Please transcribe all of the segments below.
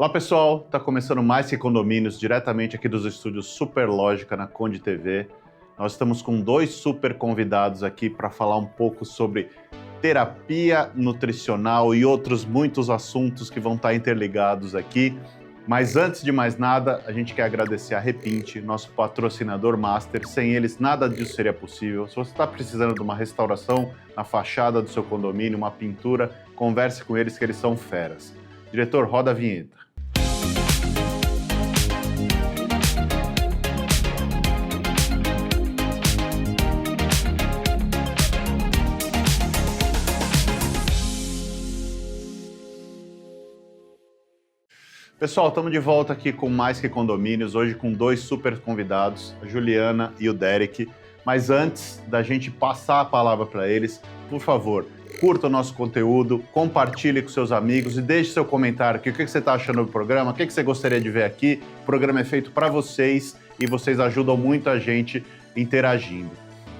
Olá pessoal, está começando mais que Condomínios, diretamente aqui dos estúdios Superlógica na Conde TV. Nós estamos com dois super convidados aqui para falar um pouco sobre terapia nutricional e outros muitos assuntos que vão estar interligados aqui. Mas antes de mais nada, a gente quer agradecer a Repinte, nosso patrocinador master. Sem eles, nada disso seria possível. Se você está precisando de uma restauração na fachada do seu condomínio, uma pintura, converse com eles que eles são feras. Diretor, roda a vinheta. Pessoal, estamos de volta aqui com Mais Que Condomínios, hoje com dois super convidados, a Juliana e o Derek. Mas antes da gente passar a palavra para eles, por favor, curta o nosso conteúdo, compartilhe com seus amigos e deixe seu comentário aqui. O que você está achando do programa? O que você gostaria de ver aqui? O programa é feito para vocês e vocês ajudam muito a gente interagindo.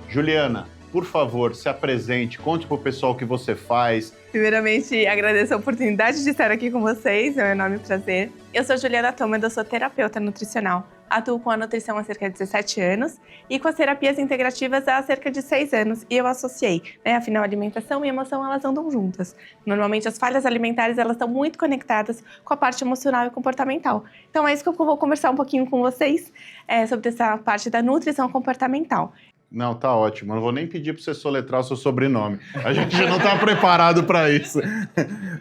Juliana, por favor, se apresente, conte para o pessoal o que você faz. Primeiramente, agradeço a oportunidade de estar aqui com vocês, é um enorme prazer. Eu sou Juliana Tômeda, sou terapeuta nutricional. Atuo com a nutrição há cerca de 17 anos e com as terapias integrativas há cerca de 6 anos. E eu associei, afinal, alimentação e emoção, elas andam juntas. Normalmente, as falhas alimentares, elas estão muito conectadas com a parte emocional e comportamental. Então, é isso que eu vou conversar um pouquinho com vocês, sobre essa parte da nutrição comportamental. Não, tá ótimo. Eu não vou nem pedir para você soletrar o seu sobrenome. A gente não está preparado para isso.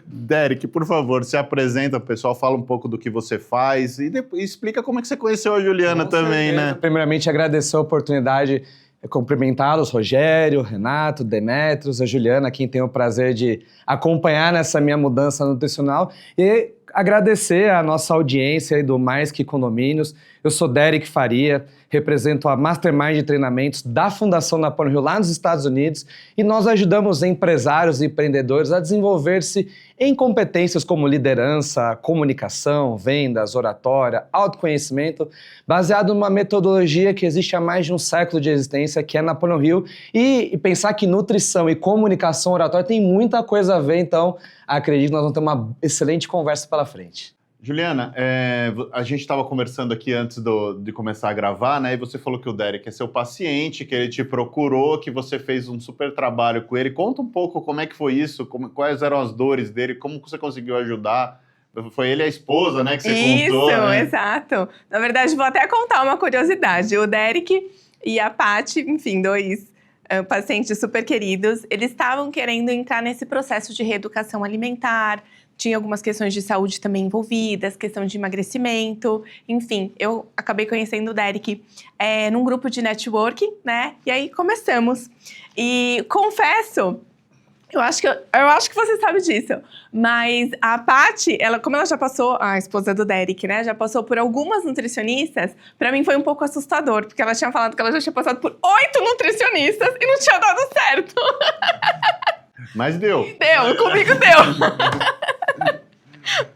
Derek, por favor, se apresenta, pessoal, fala um pouco do que você faz e explica como é que você conheceu a Juliana também, né? Primeiramente, agradecer a oportunidade, cumprimentá-los, Rogério, Renato, Demetrios, a Juliana, quem tem o prazer de acompanhar nessa minha mudança nutricional, e agradecer a nossa audiência aí do Mais Que Condomínios. Eu sou Derek Faria, represento a Mastermind de Treinamentos da Fundação Napoleão Hill lá nos Estados Unidos, e nós ajudamos empresários e empreendedores a desenvolver-se em competências como liderança, comunicação, vendas, oratória, autoconhecimento, baseado numa metodologia que existe há mais de um século de existência, que é Napoleão Hill, e pensar que nutrição e comunicação oratória tem muita coisa a ver, então acredito que nós vamos ter uma excelente conversa pela frente. Juliana, a gente estava conversando aqui antes de começar a gravar, né? E você falou que o Derek é seu paciente, que ele te procurou, que você fez um super trabalho com ele. Conta um pouco como é que foi isso, quais eram as dores dele, como você conseguiu ajudar. Foi ele a esposa, né, que você contou. Isso, né? Exato. Na verdade, vou até contar uma curiosidade. O Derek e a Paty, enfim, dois pacientes super queridos, eles estavam querendo entrar nesse processo de reeducação alimentar. Tinha algumas questões de saúde também envolvidas, questão de emagrecimento, enfim. Eu acabei conhecendo o Derek num grupo de networking, né? E aí começamos. E confesso, eu acho que você sabe disso, mas a Paty, como ela já passou, a esposa do Derek, né? Já passou por algumas nutricionistas, pra mim foi um pouco assustador, porque ela tinha falado que ela já tinha passado por 8 nutricionistas e não tinha dado certo. Mas deu. Comigo deu.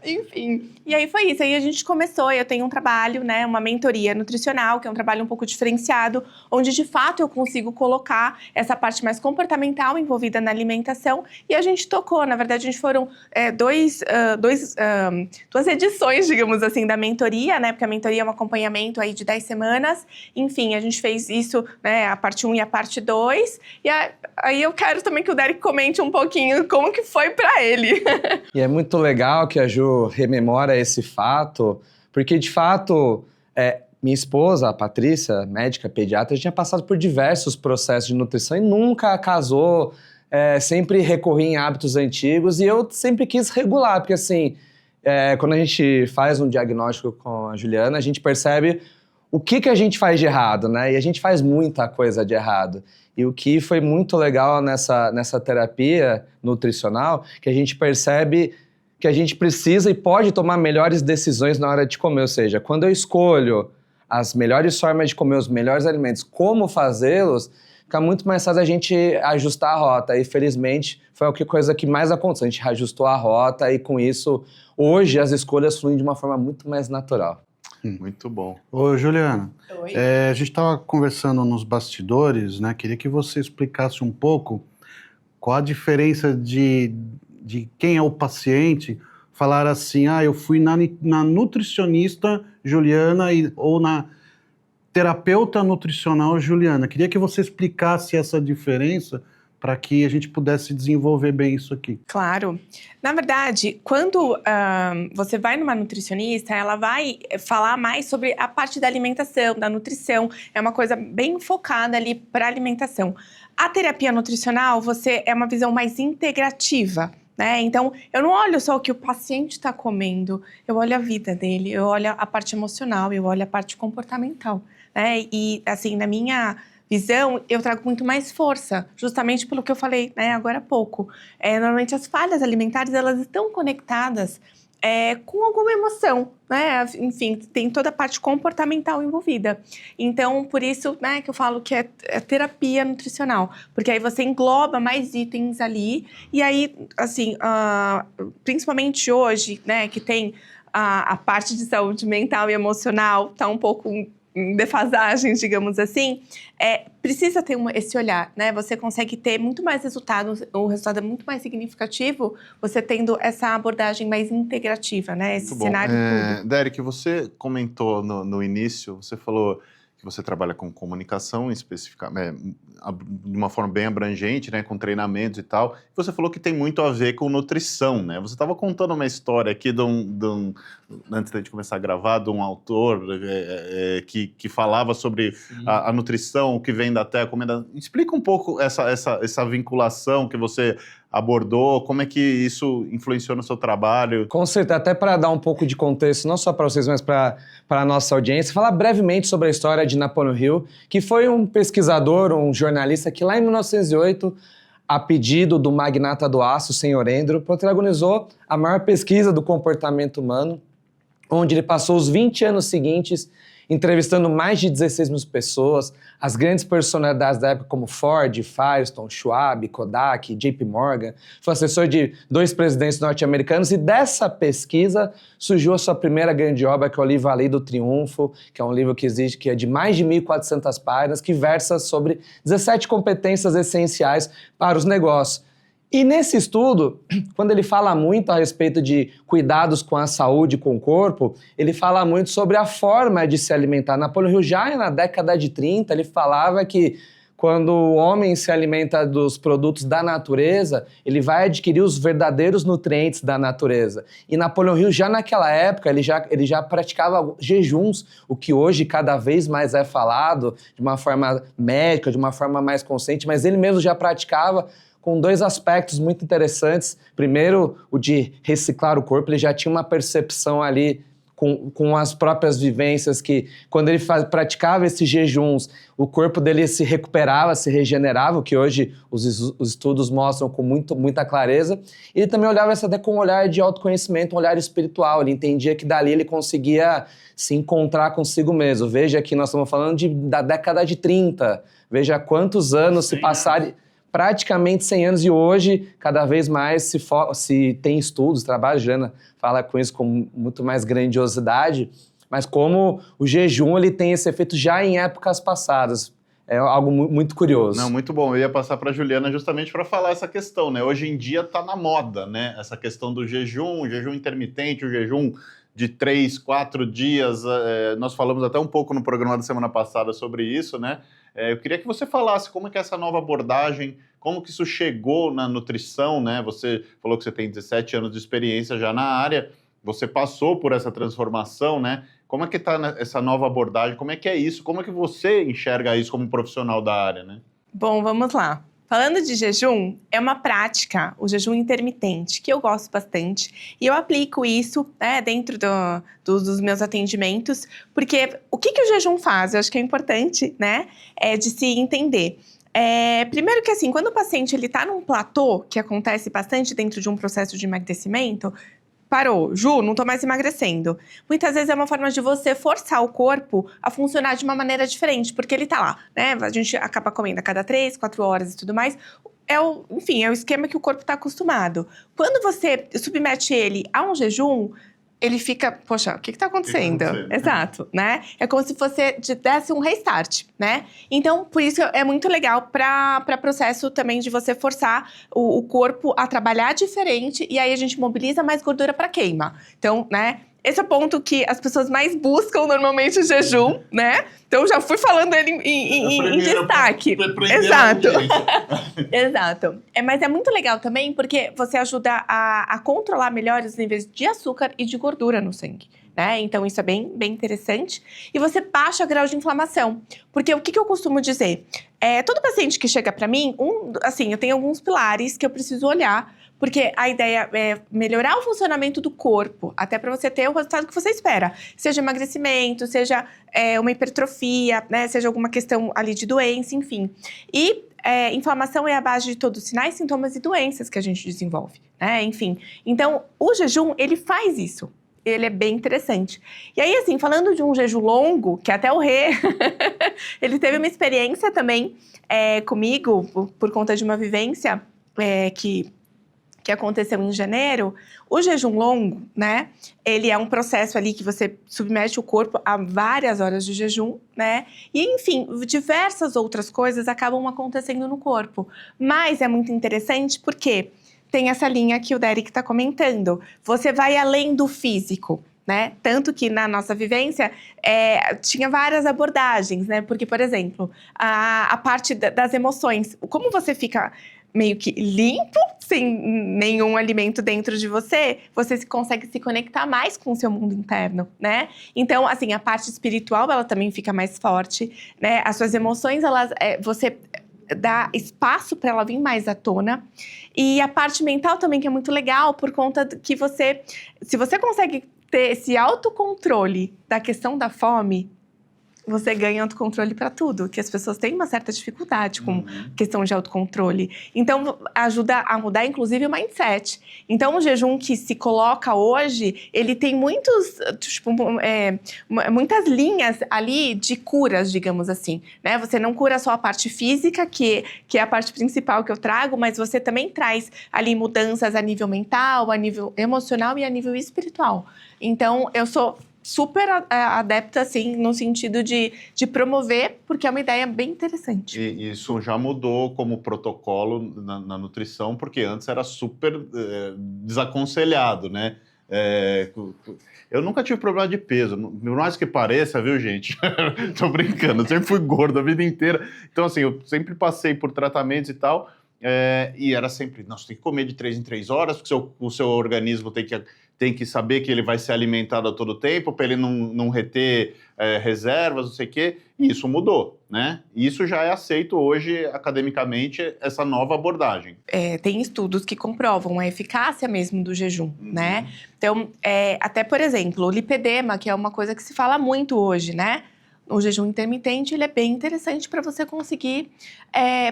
Enfim, e aí foi isso, aí a gente começou, eu tenho um trabalho, né, uma mentoria nutricional, que é um trabalho um pouco diferenciado, onde de fato eu consigo colocar essa parte mais comportamental envolvida na alimentação, e a gente tocou, na verdade a gente foram duas edições, digamos assim, da mentoria, né, porque a mentoria é um acompanhamento aí de 10 semanas, enfim, a gente fez isso, né, a parte 1 e a parte 2, e aí eu quero também que o Derek comente um pouquinho como que foi pra ele. E é muito legal que a Ju rememora esse fato, porque de fato, minha esposa, a Patrícia, médica pediatra, tinha passado por diversos processos de nutrição e nunca casou, sempre recorri em hábitos antigos, e eu sempre quis regular, porque assim, quando a gente faz um diagnóstico com a Juliana, a gente percebe o que a gente faz de errado, né? E a gente faz muita coisa de errado. E o que foi muito legal nessa terapia nutricional, que a gente percebe que a gente precisa e pode tomar melhores decisões na hora de comer. Ou seja, quando eu escolho as melhores formas de comer, os melhores alimentos, como fazê-los, fica muito mais fácil a gente ajustar a rota. E felizmente foi a coisa que mais aconteceu. A gente ajustou a rota e com isso, hoje as escolhas fluem de uma forma muito mais natural. Muito bom. Ô, Juliana, Oi. a gente estava conversando nos bastidores, né? Queria que você explicasse um pouco qual a diferença de quem é o paciente falar assim, eu fui na nutricionista Juliana ou na terapeuta nutricional Juliana. Queria que você explicasse essa diferença para que a gente pudesse desenvolver bem isso aqui. Claro. Na verdade, quando você vai numa nutricionista, ela vai falar mais sobre a parte da alimentação, da nutrição. É uma coisa bem focada ali para alimentação. A terapia nutricional, é uma visão mais integrativa, né? Então, eu não olho só o que o paciente está comendo, eu olho a vida dele, eu olho a parte emocional, eu olho a parte comportamental, né? E, assim, na minha visão, eu trago muito mais força, justamente pelo que eu falei, né, agora há pouco. Normalmente as falhas alimentares, elas estão conectadas com alguma emoção, né? Enfim, tem toda a parte comportamental envolvida. Então, por isso, né, que eu falo que é terapia nutricional, porque aí você engloba mais itens ali, e aí, assim, principalmente hoje, né, que tem a parte de saúde mental e emocional, tá um pouco em defasagem, digamos assim, precisa ter esse olhar, né? Você consegue ter muito mais resultado, o resultado é muito mais significativo, você tendo essa abordagem mais integrativa, né? Esse cenário tudo. Derek, você comentou no início, você falou que você trabalha com comunicação especificamente, de uma forma bem abrangente, né, com treinamentos e tal. Você falou que tem muito a ver com nutrição, né? Você estava contando uma história aqui antes da gente começar a gravar, de um autor que falava sobre a nutrição, o que vem da terra, comida. Explica um pouco essa vinculação que você abordou, como é que isso influenciou no seu trabalho? Com certeza, até para dar um pouco de contexto, não só para vocês, mas para a nossa audiência, falar brevemente sobre a história de Napoleon Hill, que foi um pesquisador, um jornalista que lá em 1908, a pedido do magnata do aço, senhor Andrew, protagonizou a maior pesquisa do comportamento humano, onde ele passou os 20 anos seguintes entrevistando mais de 16 mil pessoas, as grandes personalidades da época como Ford, Firestone, Schwab, Kodak, JP Morgan, foi assessor de 2 presidentes norte-americanos, e dessa pesquisa surgiu a sua primeira grande obra, que é o livro A Lei do Triunfo, que é um livro que existe, que é de mais de 1.400 páginas, que versa sobre 17 competências essenciais para os negócios. E nesse estudo, quando ele fala muito a respeito de cuidados com a saúde, com o corpo, ele fala muito sobre a forma de se alimentar. Napoleon Hill, já na década de 30, ele falava que quando o homem se alimenta dos produtos da natureza, ele vai adquirir os verdadeiros nutrientes da natureza. E Napoleon Hill, já naquela época, ele já praticava jejuns, o que hoje cada vez mais é falado de uma forma médica, de uma forma mais consciente, mas ele mesmo já praticava com 2 aspectos muito interessantes. Primeiro, o de reciclar o corpo. Ele já tinha uma percepção ali com as próprias vivências que, quando ele praticava esses jejuns, o corpo dele se recuperava, se regenerava, o que hoje os estudos mostram com muita clareza. Ele também olhava isso até com um olhar de autoconhecimento, um olhar espiritual. Ele entendia que dali ele conseguia se encontrar consigo mesmo. Veja que nós estamos falando da década de 30. Veja quantos anos se passaram... praticamente 100 anos, e hoje, cada vez mais se tem estudos, trabalho, Juliana fala com isso com muito mais grandiosidade, mas como o jejum ele tem esse efeito já em épocas passadas. É algo muito curioso. Não, muito bom. Eu ia passar para a Juliana justamente para falar essa questão, né? Hoje em dia está na moda, né? Essa questão do jejum, o jejum intermitente, o jejum de 3, 4 dias. Nós falamos até um pouco no programa da semana passada sobre isso, né? Eu queria que você falasse como é que é essa nova abordagem, como que isso chegou na nutrição, né? Você falou que você tem 17 anos de experiência já na área, você passou por essa transformação, né? Como é que está essa nova abordagem? Como é que é isso? Como é que você enxerga isso como profissional da área, né? Bom, vamos lá. Falando de jejum, é uma prática, o jejum intermitente, que eu gosto bastante. E eu aplico isso, né, dentro dos meus atendimentos, porque o que o jejum faz? Eu acho que é importante, né, de se entender. Primeiro que assim, quando o paciente está num platô, que acontece bastante dentro de um processo de emagrecimento, parou, Ju, não tô mais emagrecendo. Muitas vezes é uma forma de você forçar o corpo a funcionar de uma maneira diferente, porque ele tá lá, né? A gente acaba comendo a cada 3, 4 horas e tudo mais. Enfim, é o esquema que o corpo tá acostumado. Quando você submete ele a um jejum, ele fica, poxa, o que tá acontecendo? acontecendo? Exato, né? É como se você desse um restart, né? Então, por isso é muito legal para processo também de você forçar o corpo a trabalhar diferente e aí a gente mobiliza mais gordura para queima. Então, né? Esse é o ponto que as pessoas mais buscam normalmente o jejum, né? Então, já fui falando ele em destaque. Exato. Exato. Mas é muito legal também porque você ajuda a controlar melhor os níveis de açúcar e de gordura no sangue, né? Então, isso é bem interessante. E você baixa o grau de inflamação. Porque o que eu costumo dizer? Todo paciente que chega para mim, assim, eu tenho alguns pilares que eu preciso olhar. Porque a ideia é melhorar o funcionamento do corpo, até para você ter o resultado que você espera. Seja emagrecimento, seja uma hipertrofia, né? Seja alguma questão ali de doença, enfim. E inflamação é a base de todos os sinais, sintomas e doenças que a gente desenvolve, né? Enfim, então o jejum, ele faz isso. Ele é bem interessante. E aí, assim, falando de um jejum longo, que até o Rê, ele teve uma experiência também comigo, por conta de uma vivência que aconteceu em janeiro. O jejum longo, né? Ele é um processo ali que você submete o corpo a várias horas de jejum, né? E, enfim, diversas outras coisas acabam acontecendo no corpo. Mas é muito interessante porque tem essa linha que o Derek está comentando. Você vai além do físico, né? Tanto que na nossa vivência tinha várias abordagens, né? Porque, por exemplo, a parte das emoções. Como você fica meio que limpo, sem nenhum alimento dentro de você, você consegue se conectar mais com o seu mundo interno, né? Então, assim, a parte espiritual, ela também fica mais forte, né? As suas emoções, você dá espaço para ela vir mais à tona. E a parte mental também, que é muito legal, por conta que se você consegue ter esse autocontrole da questão da fome, você ganha autocontrole para tudo, que as pessoas têm uma certa dificuldade com questão de autocontrole. Então, ajuda a mudar, inclusive, o mindset. Então, o jejum que se coloca hoje, ele tem muitas linhas ali de curas, digamos assim, né? Você não cura só a parte física, que é a parte principal que eu trago, mas você também traz ali mudanças a nível mental, a nível emocional e a nível espiritual. Então, eu sou super adepta, assim, no sentido de promover, porque é uma ideia bem interessante. E isso já mudou como protocolo na nutrição, porque antes era super desaconselhado, né? Eu nunca tive problema de peso, por mais que pareça, viu, gente? Tô brincando, eu sempre fui gordo a vida inteira. Então, assim, eu sempre passei por tratamentos e tal, e era sempre, nossa, tem que comer de 3 em 3 horas, porque o seu organismo tem que saber que ele vai ser alimentado a todo tempo, para ele não reter reservas, não sei o quê. E isso mudou, né? E isso já é aceito hoje, academicamente, essa nova abordagem. Tem estudos que comprovam a eficácia mesmo do jejum, né? Então, até, por exemplo, o lipedema, que é uma coisa que se fala muito hoje, né? O jejum intermitente, ele é bem interessante para você conseguir...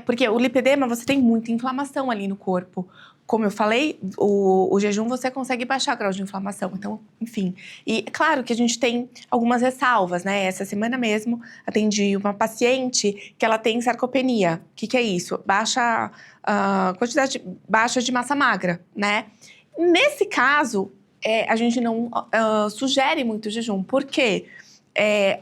porque o lipedema, você tem muita inflamação ali no corpo. Como eu falei, o jejum você consegue baixar o grau de inflamação. Então, enfim. E claro que a gente tem algumas ressalvas, né? Essa semana mesmo, atendi uma paciente que ela tem sarcopenia. O que é isso? Quantidade baixa de massa magra, né? Nesse caso, a gente não sugere muito jejum. Por quê?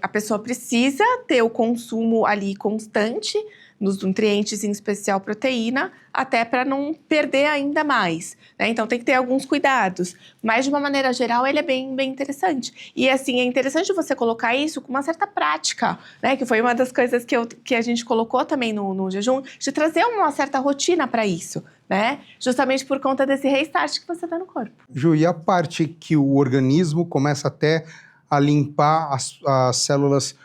A pessoa precisa ter o consumo ali constante dos nutrientes, em especial proteína, até para não perder ainda mais, né? Então tem que ter alguns cuidados, mas de uma maneira geral ele é bem interessante. E assim, é interessante você colocar isso com uma certa prática, né? Que foi uma das coisas que a gente colocou também no jejum, de trazer uma certa rotina para isso, né? Justamente por conta desse restart que você dá no corpo. Ju, e a parte que o organismo começa até a limpar as células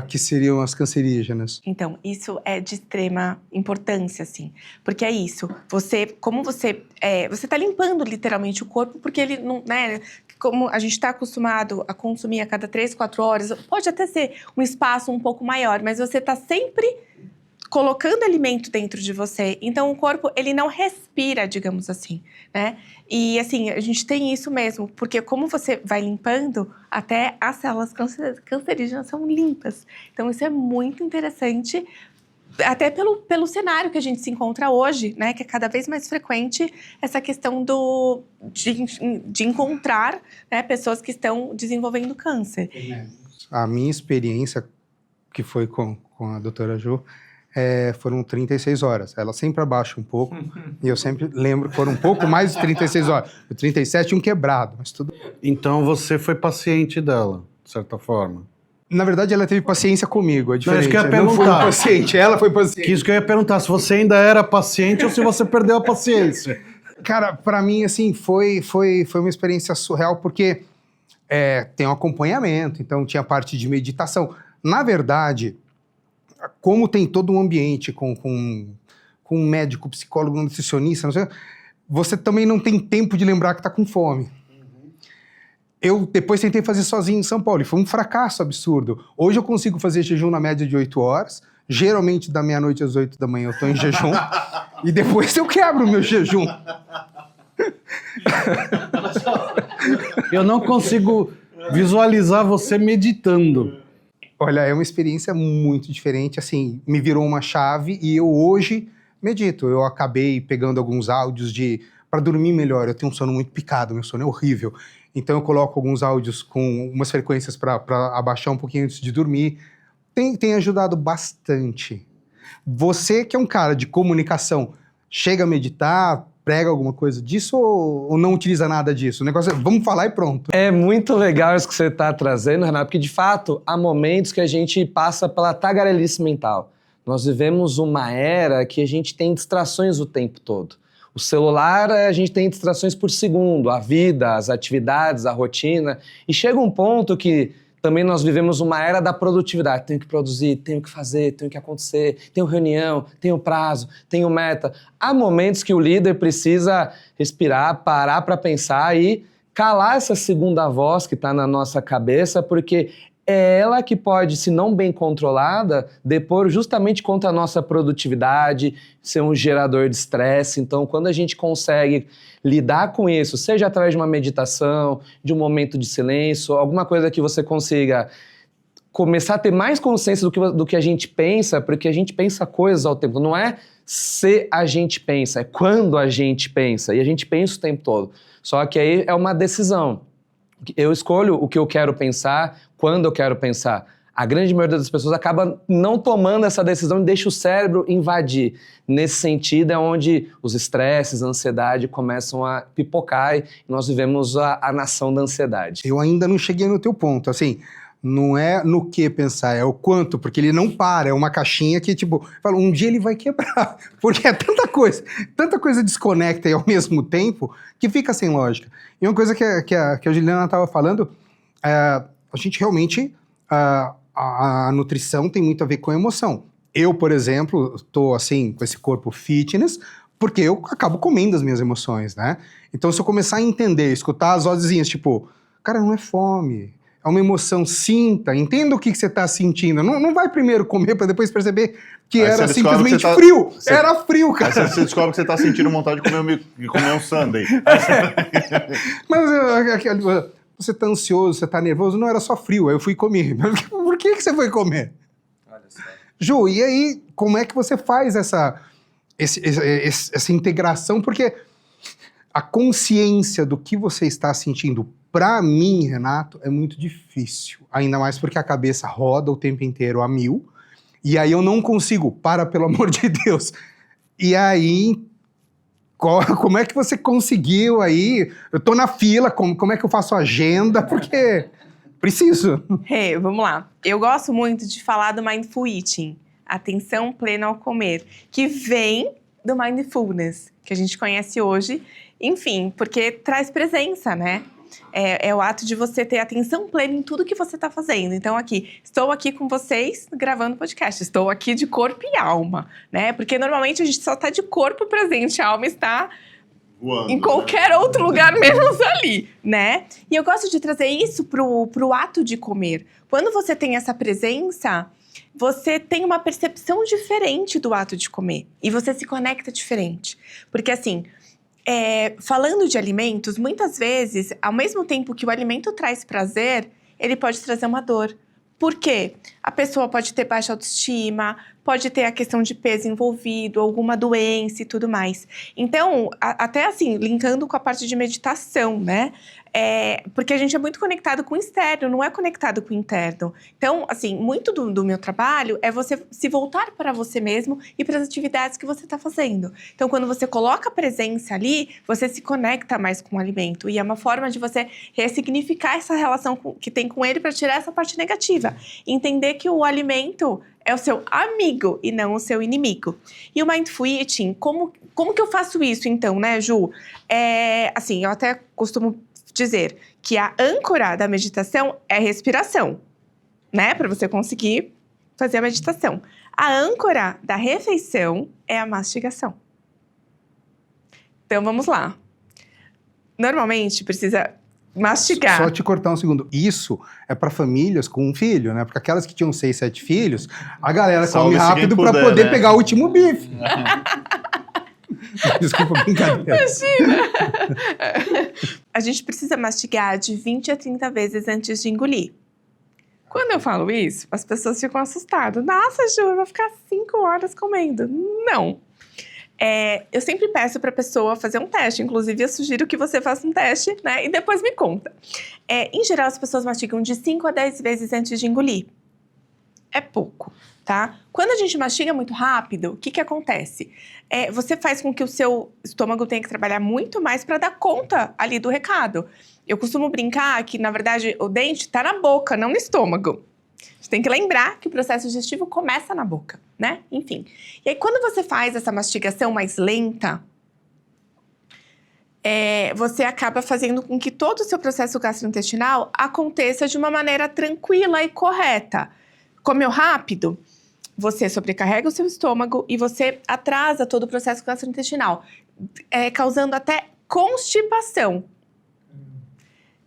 que seriam as cancerígenas? Então, isso é de extrema importância, assim. Porque é isso. Como você está limpando literalmente o corpo, porque ele não, né? Como a gente está acostumado a consumir a cada 3, 4 horas, pode até ser um espaço um pouco maior, mas você está sempre colocando alimento dentro de você. Então, o corpo, ele não respira, digamos assim, né? E, assim, a gente tem isso mesmo, porque como você vai limpando, até as células cancerígenas são limpas. Então, isso é muito interessante até pelo cenário que a gente se encontra hoje, né? Que é cada vez mais frequente essa questão de encontrar, né, pessoas que estão desenvolvendo câncer. A minha experiência, que foi com a doutora Ju, foram 36 horas. Ela sempre abaixa um pouco, e eu sempre lembro que foram um pouco mais de 36 horas. O 37 quebrado, mas tudo. Então você foi paciente dela, de certa forma. Na verdade, ela teve paciência comigo, é diferente. isso que eu ia não fui perguntar. paciente, ela foi paciente. Que isso que eu ia perguntar, se você ainda era paciente ou se você perdeu a paciência. Cara, pra mim, assim, foi uma experiência surreal, porque tem um acompanhamento, então tinha parte de meditação. Na verdade, como tem todo um ambiente com um médico, psicólogo, nutricionista, não sei, você também não tem tempo de lembrar que tá com fome. Eu depois tentei fazer sozinho em São Paulo e foi um fracasso absurdo. Hoje eu consigo fazer jejum na média de 8 horas. Geralmente da meia-noite às 8 da manhã eu tô em jejum. E depois eu quebro o meu jejum. Eu não consigo visualizar você meditando. Olha, é uma experiência muito diferente, assim, me virou uma chave e eu hoje medito. Eu acabei pegando alguns áudios para dormir melhor. Eu tenho um sono muito picado, meu sono é horrível. Então eu coloco alguns áudios com umas frequências para abaixar um pouquinho antes de dormir. Tem ajudado bastante. Você que é um cara de comunicação, chega a meditar, prega alguma coisa disso ou não utiliza nada disso? O negócio é, vamos falar e pronto. É muito legal isso que você está trazendo, Renato, porque de fato há momentos que a gente passa pela tagarelice mental. Nós vivemos uma era que a gente tem distrações o tempo todo. O celular, a gente tem distrações por segundo, a vida, as atividades, a rotina. E chega um ponto que também nós vivemos uma era da produtividade. Tenho que produzir, tenho que fazer, tenho que acontecer, tenho reunião, tenho prazo, tenho meta. Há momentos que o líder precisa respirar, parar para pensar e calar essa segunda voz que está na nossa cabeça, porque é ela que pode, se não bem controlada, depor justamente contra a nossa produtividade, ser um gerador de estresse. Então, quando a gente consegue lidar com isso, seja através de uma meditação, de um momento de silêncio, alguma coisa que você consiga começar a ter mais consciência do que a gente pensa, porque a gente pensa coisas ao tempo. Não é se a gente pensa, é quando a gente pensa. E a gente pensa o tempo todo. Só que aí é uma decisão. Eu escolho o que eu quero pensar, quando eu quero pensar. A grande maioria das pessoas acaba não tomando essa decisão e deixa o cérebro invadir. Nesse sentido é onde os estresses, a ansiedade começam a pipocar e nós vivemos a nação da ansiedade. Eu ainda não cheguei no teu ponto, assim, não é no que pensar, é o quanto, porque ele não para, é uma caixinha que, tipo, fala, um dia ele vai quebrar, porque é tanta coisa desconecta e ao mesmo tempo que fica sem lógica. E uma coisa que a Juliana estava falando, a gente realmente, a nutrição tem muito a ver com a emoção. Eu, por exemplo, estou assim, com esse corpo fitness, porque eu acabo comendo as minhas emoções, né? Então, se eu começar a entender, escutar as vozinhas, tipo, cara, não é fome, é uma emoção, sinta, entenda o que você está sentindo. Não vai primeiro comer para depois perceber que Aí era você simplesmente descobre que frio. Era frio, cara. Aí você descobre que você está sentindo vontade de comer um sundae. Mas você tá ansioso, você tá nervoso, não era só frio, aí eu fui comer. Por que você foi comer? Olha só. Ju, e aí, como é que você faz essa integração? Porque a consciência do que você está sentindo, pra mim, Renato, é muito difícil. Ainda mais porque a cabeça roda o tempo inteiro a 1000, e aí eu não consigo, pelo amor de Deus. E aí, como é que você conseguiu aí? Eu tô na fila, como é que eu faço agenda? Porque preciso. Vamos lá. Eu gosto muito de falar do Mindful Eating, atenção plena ao comer, que vem do Mindfulness, que a gente conhece hoje. Enfim, porque traz presença, né? É o ato de você ter atenção plena em tudo que você está fazendo. Então, estou aqui com vocês gravando podcast. Estou aqui de corpo e alma, né? Porque normalmente a gente só está de corpo presente, a alma está Voando, em qualquer outro lugar menos ali, né? E eu gosto de trazer isso pro ato de comer. Quando você tem essa presença, você tem uma percepção diferente do ato de comer. E você se conecta diferente. Porque assim, falando de alimentos, muitas vezes, ao mesmo tempo que o alimento traz prazer, ele pode trazer uma dor. Por quê? A pessoa pode ter baixa autoestima, pode ter a questão de peso envolvido, alguma doença e tudo mais. Então, até assim, linkando com a parte de meditação, né? Porque a gente é muito conectado com o externo, não é conectado com o interno. Então, assim, muito do meu trabalho é você se voltar para você mesmo e para as atividades que você está fazendo. Então, quando você coloca a presença ali, você se conecta mais com o alimento. E é uma forma de você ressignificar essa relação que tem com ele para tirar essa parte negativa. Entender que o alimento é o seu amigo e não o seu inimigo. E o Mindful Eating, como que eu faço isso então, né, Ju? Assim, eu até costumo dizer que a âncora da meditação é a respiração, né? Para você conseguir fazer a meditação. A âncora da refeição é a mastigação. Então, vamos lá. Normalmente, precisa mastigar. Só te cortar um segundo. Isso é para famílias com um filho, né? Porque aquelas que tinham 6, 7 filhos, a galera come rápido para poder pegar o último bife. Desculpa, brincadeira. Imagina! A gente precisa mastigar de 20 a 30 vezes antes de engolir. Quando eu falo isso, as pessoas ficam assustadas. Nossa, Ju, eu vou ficar 5 horas comendo. Não. Eu sempre peço para a pessoa fazer um teste. Inclusive, eu sugiro que você faça um teste, né? E depois me conta. Em geral, as pessoas mastigam de 5 a 10 vezes antes de engolir. É pouco, tá? Quando a gente mastiga muito rápido, o que acontece? Você faz com que o seu estômago tenha que trabalhar muito mais para dar conta ali do recado. Eu costumo brincar que, na verdade, o dente está na boca, não no estômago. A gente tem que lembrar que o processo digestivo começa na boca, né? Enfim. E aí, quando você faz essa mastigação mais lenta, você acaba fazendo com que todo o seu processo gastrointestinal aconteça de uma maneira tranquila e correta. Comeu rápido, você sobrecarrega o seu estômago e você atrasa todo o processo gastrointestinal, causando até constipação.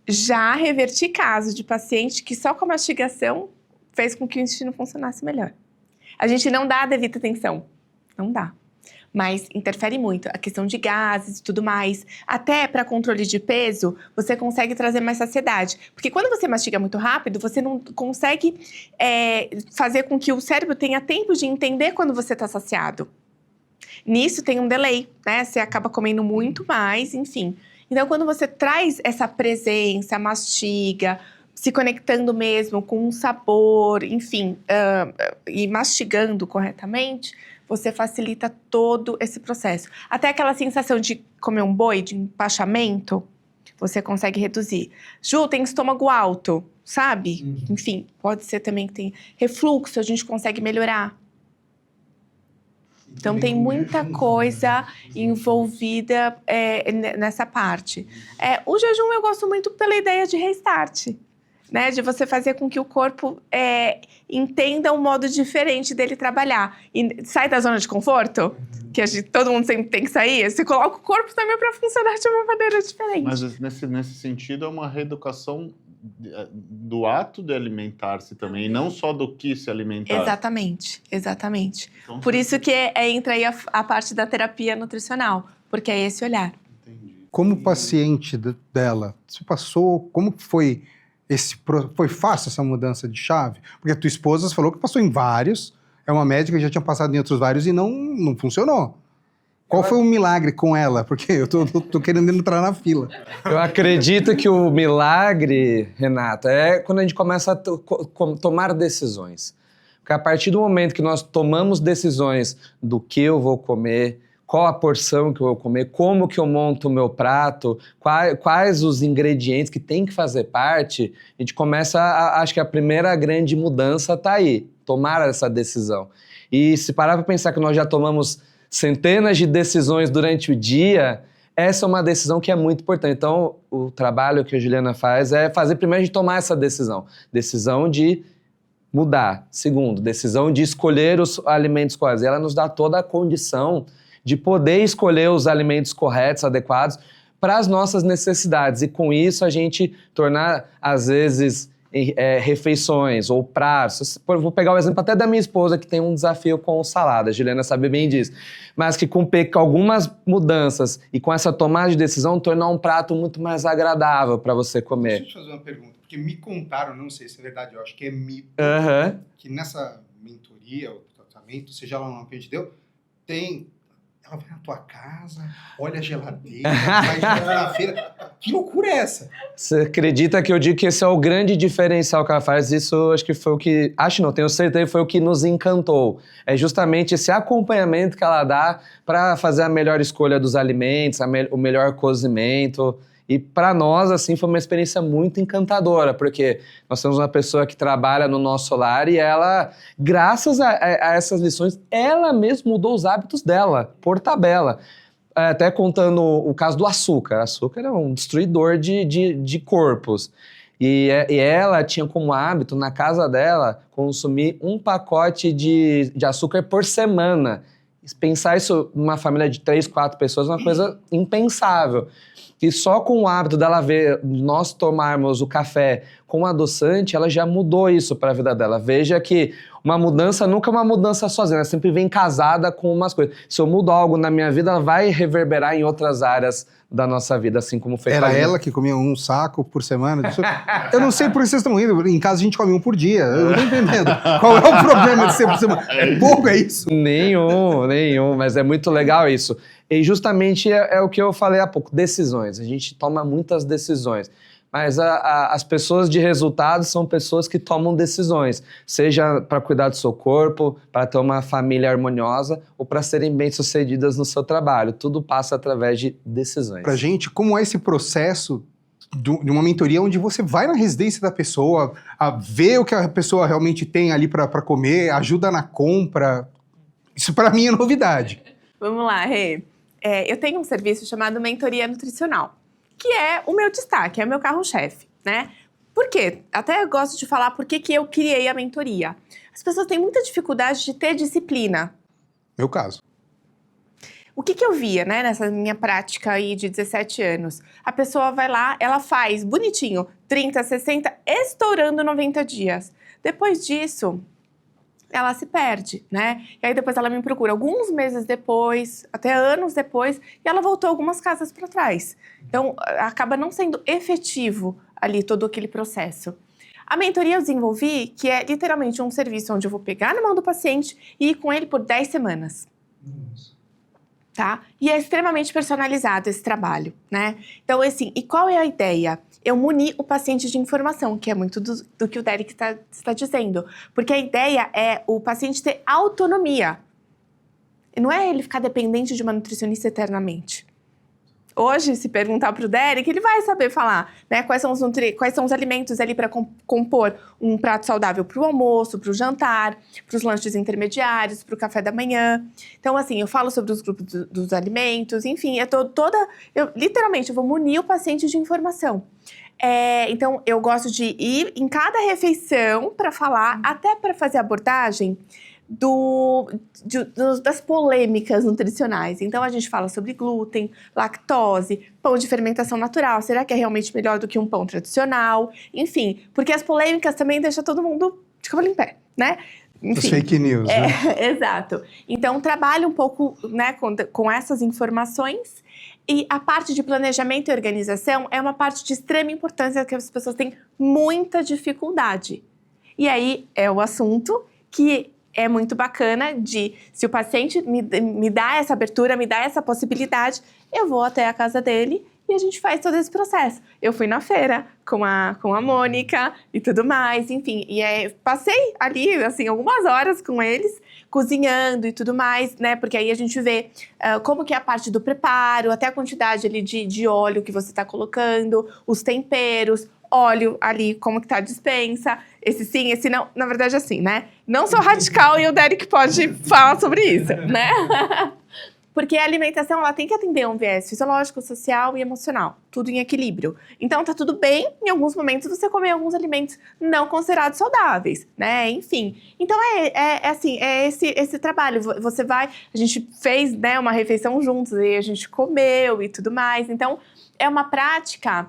Já reverti casos de paciente que só com a mastigação fez com que o intestino funcionasse melhor. A gente não dá a devida atenção, não dá. Mas interfere muito a questão de gases e tudo mais. Até para controle de peso, você consegue trazer mais saciedade. Porque quando você mastiga muito rápido, você não consegue fazer com que o cérebro tenha tempo de entender quando você está saciado. Nisso tem um delay, né? Você acaba comendo muito mais, enfim. Então, quando você traz essa presença, mastiga, se conectando mesmo com um sabor, enfim, e mastigando corretamente, você facilita todo esse processo. Até aquela sensação de comer um boi, de empachamento, você consegue reduzir. Ju, tem estômago alto, sabe? Enfim, pode ser também que tem refluxo, a gente consegue melhorar. Então, tem muita coisa envolvida nessa parte. O jejum eu gosto muito pela ideia de restart, né? De você fazer com que o corpo entenda um modo diferente dele trabalhar. E sai da zona de conforto, que todo mundo sempre tem que sair, você coloca o corpo também para funcionar de uma maneira diferente. Mas nesse sentido é uma reeducação do ato de alimentar-se também, e não só do que se alimentar. Exatamente, exatamente. Então, por isso que entra aí a parte da terapia nutricional, porque é esse olhar. Entendi. Como paciente dela, você passou, como foi foi fácil essa mudança de chave? Porque a tua esposa falou que passou em vários, é uma médica que já tinha passado em outros vários e não funcionou. Qual foi o milagre com ela? Porque eu tô querendo entrar na fila. Eu acredito que o milagre, Renata, é quando a gente começa a tomar decisões. Porque a partir do momento que nós tomamos decisões do que eu vou comer, qual a porção que eu vou comer, como que eu monto o meu prato, quais os ingredientes que tem que fazer parte, a gente começa, acho que a primeira grande mudança tá aí, tomar essa decisão. E se parar para pensar que nós já tomamos centenas de decisões durante o dia, essa é uma decisão que é muito importante. Então, o trabalho que a Juliana faz é fazer primeiro a gente tomar essa decisão. Decisão de mudar. Segundo, decisão de escolher os alimentos corretos. Ela nos dá toda a condição de poder escolher os alimentos corretos, adequados, para as nossas necessidades. E com isso a gente tornar, às vezes, refeições ou pratos. Vou pegar o exemplo até da minha esposa, que tem um desafio com salada, a Juliana sabe bem disso. Mas que com algumas mudanças e com essa tomada de decisão, tornar um prato muito mais agradável para você comer. Deixa eu te fazer uma pergunta. porque me contaram, não sei se é verdade, eu acho que é mito, Aham. que nessa mentoria, ou tratamento, seja lá no que a gente deu, tem... Ela vai na tua casa, olha a geladeira, vai na feira. Que loucura é essa? Você acredita que eu digo que esse é o grande diferencial que ela faz? Isso acho que foi o que... Acho não, tenho certeza que foi o que nos encantou. É justamente esse acompanhamento que ela dá para fazer a melhor escolha dos alimentos, o melhor cozimento. E para nós, assim, foi uma experiência muito encantadora, porque nós temos uma pessoa que trabalha no nosso lar e ela, graças a essas lições, ela mesma mudou os hábitos dela, por tabela. Até contando o caso do açúcar. O açúcar é um destruidor de corpos. E ela tinha como hábito, na casa dela, consumir 1 pacote de açúcar por semana. Pensar isso numa família de 3, 4 pessoas é uma coisa impensável. E só com o hábito dela ver nós tomarmos o café com adoçante, ela já mudou isso para a vida dela. Veja que uma mudança nunca é uma mudança sozinha, ela sempre vem casada com umas coisas. Se eu mudo algo na minha vida, ela vai reverberar em outras áreas da nossa vida, assim como foi. Era ela que comia 1 saco por semana? Eu não sei por que vocês estão rindo. Em casa a gente come 1 por dia. Eu não tô entendendo. Qual é o problema de ser por semana? É pouco, é isso? Nenhum, mas é muito legal isso. E justamente é o que eu falei há pouco, decisões. A gente toma muitas decisões, mas as pessoas de resultado são pessoas que tomam decisões, seja para cuidar do seu corpo, para ter uma família harmoniosa ou para serem bem-sucedidas no seu trabalho. Tudo passa através de decisões. Pra gente, como é esse processo de uma mentoria onde você vai na residência da pessoa, a ver o que a pessoa realmente tem ali para comer, ajuda na compra? Isso para mim é novidade. Vamos lá, Rê. Eu tenho um serviço chamado Mentoria Nutricional, que é o meu destaque, é o meu carro-chefe, né? Por quê? Até eu gosto de falar por que eu criei a mentoria. As pessoas têm muita dificuldade de ter disciplina. Meu caso. O que eu via, né, nessa minha prática aí de 17 anos? A pessoa vai lá, ela faz bonitinho, 30, 60, estourando 90 dias. Depois disso, ela se perde, né? E aí depois ela me procura alguns meses depois, até anos depois, e ela voltou algumas casas para trás. Então, acaba não sendo efetivo ali todo aquele processo. A mentoria eu desenvolvi, que é literalmente um serviço onde eu vou pegar na mão do paciente e ir com ele por 10 semanas. Tá? E é extremamente personalizado esse trabalho, né? Então, assim, e qual é a ideia? Eu munir o paciente de informação, que é muito do que o Derek está dizendo. Porque a ideia é o paciente ter autonomia. E não é ele ficar dependente de uma nutricionista eternamente. Hoje, se perguntar para o Derek, ele vai saber falar, né, quais são os alimentos ali para compor um prato saudável para o almoço, para o jantar, para os lanches intermediários, para o café da manhã. Então, assim, eu falo sobre os grupos dos alimentos, enfim, literalmente, eu vou munir o paciente de informação. Então, eu gosto de ir em cada refeição para falar, até para fazer abordagem das polêmicas nutricionais. Então, a gente fala sobre glúten, lactose, pão de fermentação natural. Será que é realmente melhor do que um pão tradicional? Enfim, porque as polêmicas também deixam todo mundo de cabelo em pé, né? Enfim, Os fake news, né? Exato. Então, trabalho um pouco, né, com essas informações. E a parte de planejamento e organização é uma parte de extrema importância que as pessoas têm muita dificuldade. E aí é o assunto que é muito bacana se o paciente me dá essa abertura, me dá essa possibilidade, eu vou até a casa dele e a gente faz todo esse processo. Eu fui na feira com a Mônica e tudo mais, enfim. E passei ali, assim, algumas horas com eles, cozinhando e tudo mais, né? Porque aí a gente vê como que é a parte do preparo, até a quantidade ali de óleo que você está colocando, os temperos, óleo ali, como que tá a dispensa, esse sim, esse não. Na verdade, assim, né? Não sou radical e o Derek pode falar sobre isso, né? Porque a alimentação, ela tem que atender um viés fisiológico, social e emocional. Tudo em equilíbrio. Então, tá tudo bem, em alguns momentos, você comer alguns alimentos não considerados saudáveis, né? Enfim. Então, esse trabalho. Você vai... A gente fez, né, uma refeição juntos, e a gente comeu e tudo mais. Então, é uma prática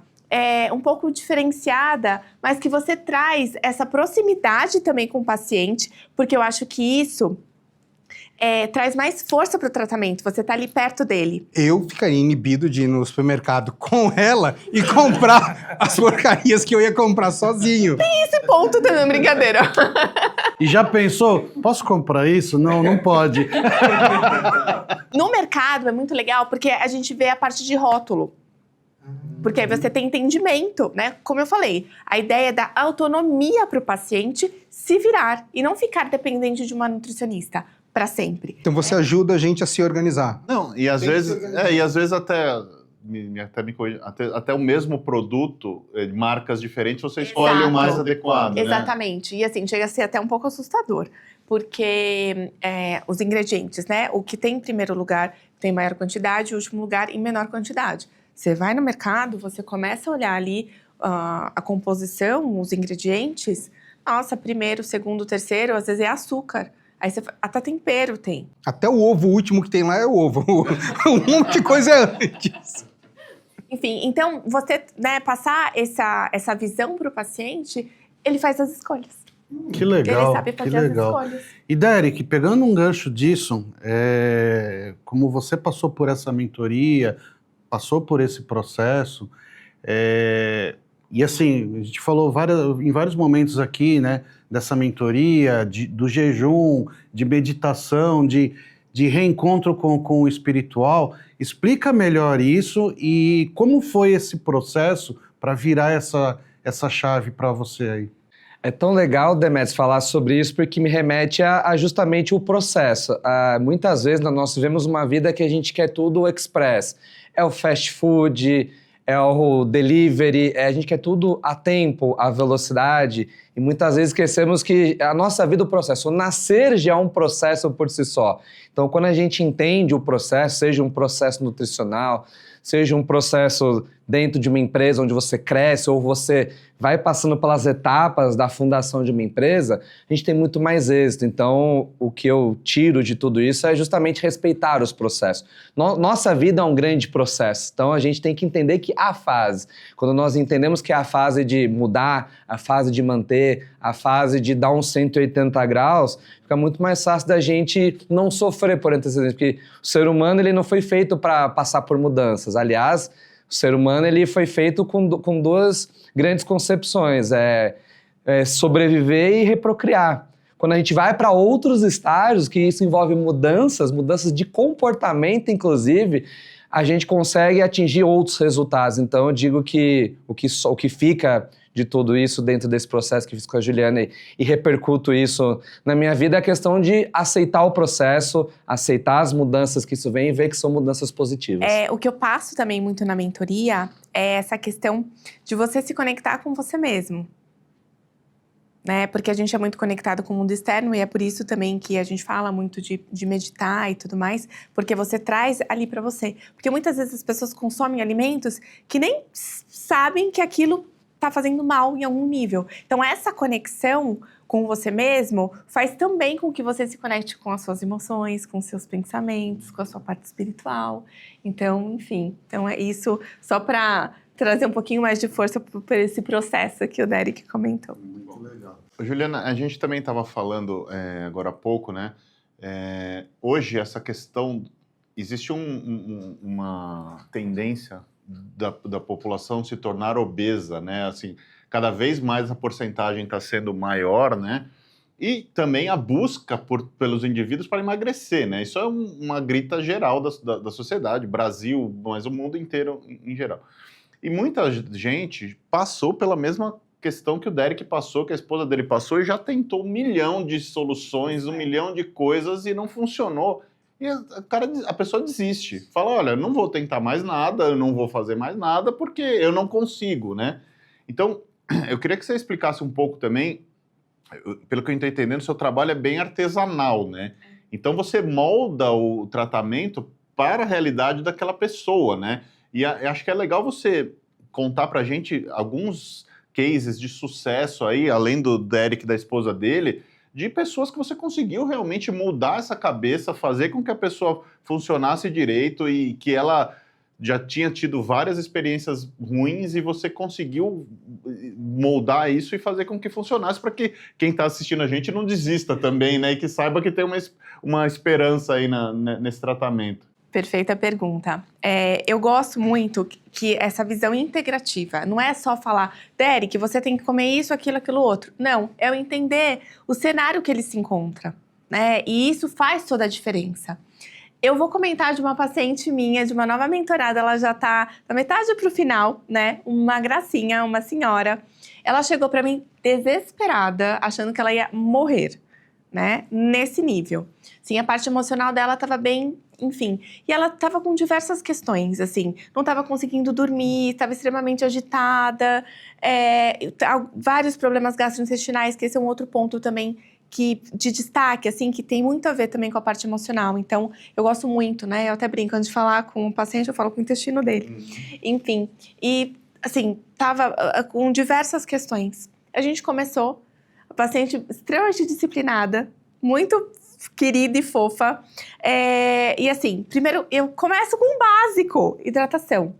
um pouco diferenciada, mas que você traz essa proximidade também com o paciente, porque eu acho que isso traz mais força pro tratamento, você tá ali perto dele. Eu ficaria inibido de ir no supermercado com ela e comprar as porcarias que eu ia comprar sozinho. Esse ponto também, brincadeira. E já pensou, posso comprar isso? Não, não pode. No mercado é muito legal porque a gente vê a parte de rótulo. Porque aí você tem entendimento, né? Como eu falei, a ideia é dar autonomia para o paciente se virar e não ficar dependente de uma nutricionista para sempre. Então você ajuda a gente a se organizar. Não, e às vezes até corrija, até o mesmo produto, de marcas diferentes, você escolhe o mais adequado, né? Exatamente. E assim, chega a ser até um pouco assustador. Porque os ingredientes, né? O que tem em primeiro lugar tem maior quantidade, o último lugar em menor quantidade. Você vai no mercado, você começa a olhar ali a composição, os ingredientes. Nossa, primeiro, segundo, terceiro, às vezes é açúcar. Aí você até tempero tem. Até o ovo, o último que tem lá é o ovo. Um monte de coisa é antes. Enfim, então você, né, passar essa visão para o paciente, ele faz as escolhas. Que legal, Ele sabe fazer as escolhas. E Derek, pegando um gancho disso, como você passou por essa mentoria, passou por esse processo, e assim, a gente falou em vários momentos aqui, né, dessa mentoria, do jejum, de meditação, de reencontro com o espiritual. Explica melhor isso e como foi esse processo para virar essa chave para você aí. É tão legal, Demetrios, falar sobre isso porque me remete a justamente o processo. Muitas vezes nós vivemos uma vida que a gente quer tudo express. É o fast food, é o delivery, a gente quer tudo a tempo, a velocidade. E muitas vezes esquecemos que a nossa vida é um processo. O nascer já é um processo por si só. Então, quando a gente entende o processo, seja um processo nutricional, seja um processo dentro de uma empresa onde você cresce ou você vai passando pelas etapas da fundação de uma empresa, a gente tem muito mais êxito. Então, o que eu tiro de tudo isso é justamente respeitar os processos. Nossa vida é um grande processo, então a gente tem que entender que há fase. Quando nós entendemos que há a fase de mudar, a fase de manter, a fase de dar uns 180 graus, fica muito mais fácil da gente não sofrer por antecedentes, porque o ser humano ele não foi feito para passar por mudanças. Aliás, o ser humano ele foi feito com duas grandes concepções, sobreviver e reprocriar. Quando a gente vai para outros estágios, que isso envolve mudanças de comportamento, inclusive, a gente consegue atingir outros resultados. Então, eu digo que o que fica de tudo isso dentro desse processo que fiz com a Juliana e repercuto isso na minha vida é a questão de aceitar o processo, aceitar as mudanças que isso vem e ver que são mudanças positivas. O que eu passo também muito na mentoria é essa questão de você se conectar com você mesmo. Né? Porque a gente é muito conectado com o mundo externo e é por isso também que a gente fala muito de meditar e tudo mais, porque você traz ali pra você. Porque muitas vezes as pessoas consomem alimentos que nem sabem que aquilo tá fazendo mal em algum nível. Então, essa conexão com você mesmo faz também com que você se conecte com as suas emoções, com os seus pensamentos, com a sua parte espiritual. Então, enfim, então é isso só para trazer um pouquinho mais de força para esse processo que o Derek comentou. Muito legal. Juliana, a gente também estava falando agora há pouco, né? Hoje, essa questão... Existe uma tendência da população se tornar obesa, né? Assim, cada vez mais a porcentagem está sendo maior, né? E também a busca pelos indivíduos para emagrecer, né? Isso é uma grita geral da sociedade, Brasil, mas o mundo inteiro em geral. E muita gente passou pela mesma questão que o Derek passou, que a esposa dele passou, e já tentou 1 milhão de soluções, 1 milhão de coisas e não funcionou. E a pessoa desiste, fala, olha, eu não vou tentar mais nada, eu não vou fazer mais nada, porque eu não consigo, né? Então, eu queria que você explicasse um pouco também, pelo que eu estou entendendo, seu trabalho é bem artesanal, né? Então, você molda o tratamento para a realidade daquela pessoa, né? E acho que é legal você contar pra gente alguns cases de sucesso aí, além do Derek e da esposa dele, de pessoas que você conseguiu realmente mudar essa cabeça, fazer com que a pessoa funcionasse direito e que ela já tinha tido várias experiências ruins e você conseguiu moldar isso e fazer com que funcionasse para que quem está assistindo a gente não desista também, né? E que saiba que tem uma esperança aí nesse tratamento. Perfeita pergunta. Eu gosto muito que essa visão integrativa, não é só falar, Derek, você tem que comer isso, aquilo, outro. Não, é eu entender o cenário que ele se encontra, né? E isso faz toda a diferença. Eu vou comentar de uma paciente minha, de uma nova mentorada, ela já tá da metade pro final, né? Uma gracinha, uma senhora. Ela chegou para mim desesperada, achando que ela ia morrer, né? Nesse nível. Sim, a parte emocional dela tava bem, enfim. E ela tava com diversas questões, assim. Não tava conseguindo dormir, estava extremamente agitada. Vários problemas gastrointestinais, que esse é um outro ponto também de destaque, assim, que tem muito a ver também com a parte emocional. Então, eu gosto muito, né? Eu até brinco, antes de falar com o paciente, eu falo com o intestino dele. Enfim, e, assim, tava com diversas questões. A gente começou, a paciente extremamente disciplinada, muito querida e fofa. E, assim, primeiro, eu começo com o básico, hidratação.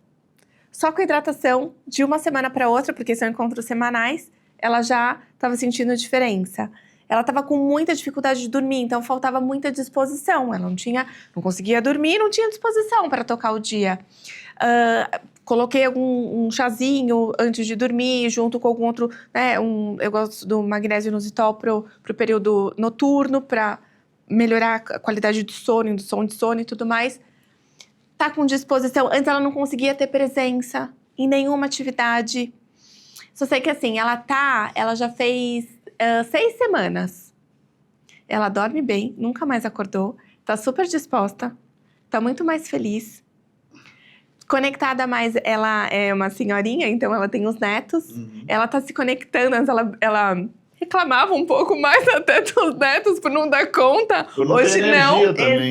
Só com a hidratação, de uma semana para outra, porque são encontros semanais, ela já estava sentindo diferença. Ela estava com muita dificuldade de dormir, então faltava muita disposição. Ela não conseguia dormir, não tinha disposição para tocar o dia. Coloquei um chazinho antes de dormir, junto com algum outro, né? Eu gosto do magnésio inositol pro período noturno, para melhorar a qualidade do sono, indução de sono e tudo mais. Tá com disposição. Antes ela não conseguia ter presença em nenhuma atividade. Só sei que assim, ela já fez 6 semanas. Ela dorme bem, nunca mais acordou, tá super disposta, tá muito mais feliz. Conectada mais, ela é uma senhorinha, então ela tem os netos. Ela tá se conectando, antes ela reclamava um pouco mais até dos netos por não dar conta. Por não Hoje ter não, energia também,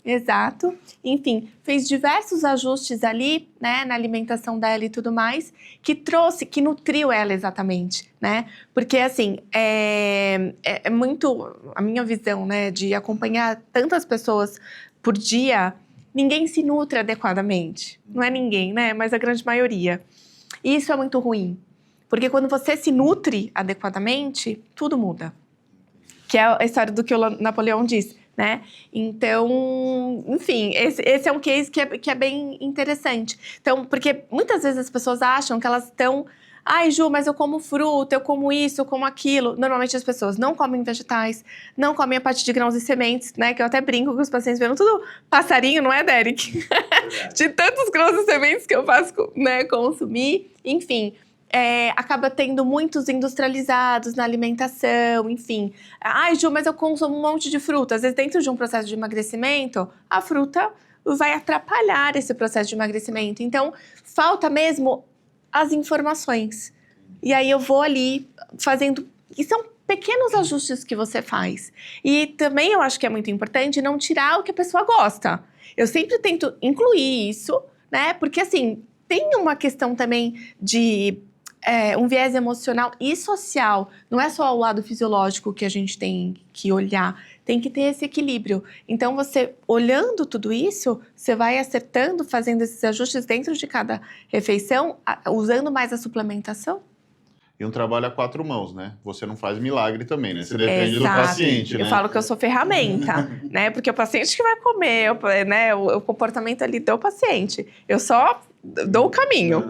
exato. Enfim, fez diversos ajustes ali, né, na alimentação dela e tudo mais, que nutriu ela exatamente, né? Porque, assim, é muito a minha visão, né, de acompanhar tantas pessoas por dia, ninguém se nutre adequadamente. Não é ninguém, né, mas a grande maioria. E isso é muito ruim, porque quando você se nutre adequadamente, tudo muda. Que é a história do que o Napoleão diz, né? Então, enfim, esse é um case que é bem interessante. Então, porque muitas vezes as pessoas acham que elas estão... Ai, Ju, mas eu como fruta, eu como isso, eu como aquilo. Normalmente as pessoas não comem vegetais, não comem a parte de grãos e sementes, né? Que eu até brinco com os pacientes, vendo tudo passarinho, não é, Derek? De tantos grãos e sementes que eu faço, né, consumir. Enfim... acaba tendo muitos industrializados na alimentação, enfim. Ai, Ju, mas eu consumo um monte de fruta. Às vezes, dentro de um processo de emagrecimento, a fruta vai atrapalhar esse processo de emagrecimento. Então, falta mesmo as informações. E aí, eu vou ali fazendo... E são pequenos ajustes que você faz. E também eu acho que é muito importante não tirar o que a pessoa gosta. Eu sempre tento incluir isso, né? Porque, assim, tem uma questão também de... um viés emocional e social. Não é só o lado fisiológico que a gente tem que olhar. Tem que ter esse equilíbrio. Então, você olhando tudo isso, você vai acertando, fazendo esses ajustes dentro de cada refeição, usando mais a suplementação. E um trabalho a 4 mãos, né? Você não faz milagre também, né? Você depende do Exato. paciente, né? Eu falo que eu sou ferramenta, né? Porque é o paciente que vai comer, né? O comportamento ali do paciente. Eu só dou o caminho.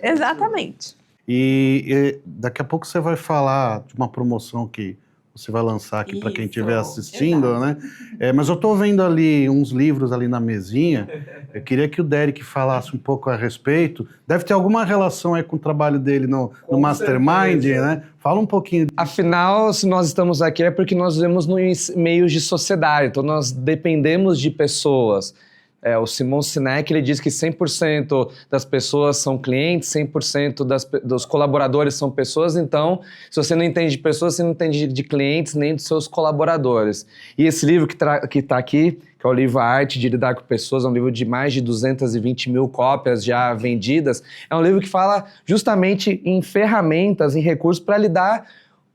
Exatamente. E daqui a pouco você vai falar de uma promoção que você vai lançar aqui para quem estiver assistindo, exato. né? Mas eu estou vendo ali uns livros ali na mesinha. Eu queria que o Derek falasse um pouco a respeito. Deve ter alguma relação aí com o trabalho dele no Mastermind, né? Fala um pouquinho. Afinal, se nós estamos aqui é porque nós vivemos no meio de sociedade, então nós dependemos de pessoas. O Simon Sinek, ele diz que 100% das pessoas são clientes, 100% dos colaboradores são pessoas, então, se você não entende de pessoas, você não entende de clientes nem dos seus colaboradores. E esse livro que está aqui, que é o livro A Arte de Lidar com Pessoas, é um livro de mais de 220 mil cópias já vendidas, é um livro que fala justamente em ferramentas, em recursos para lidar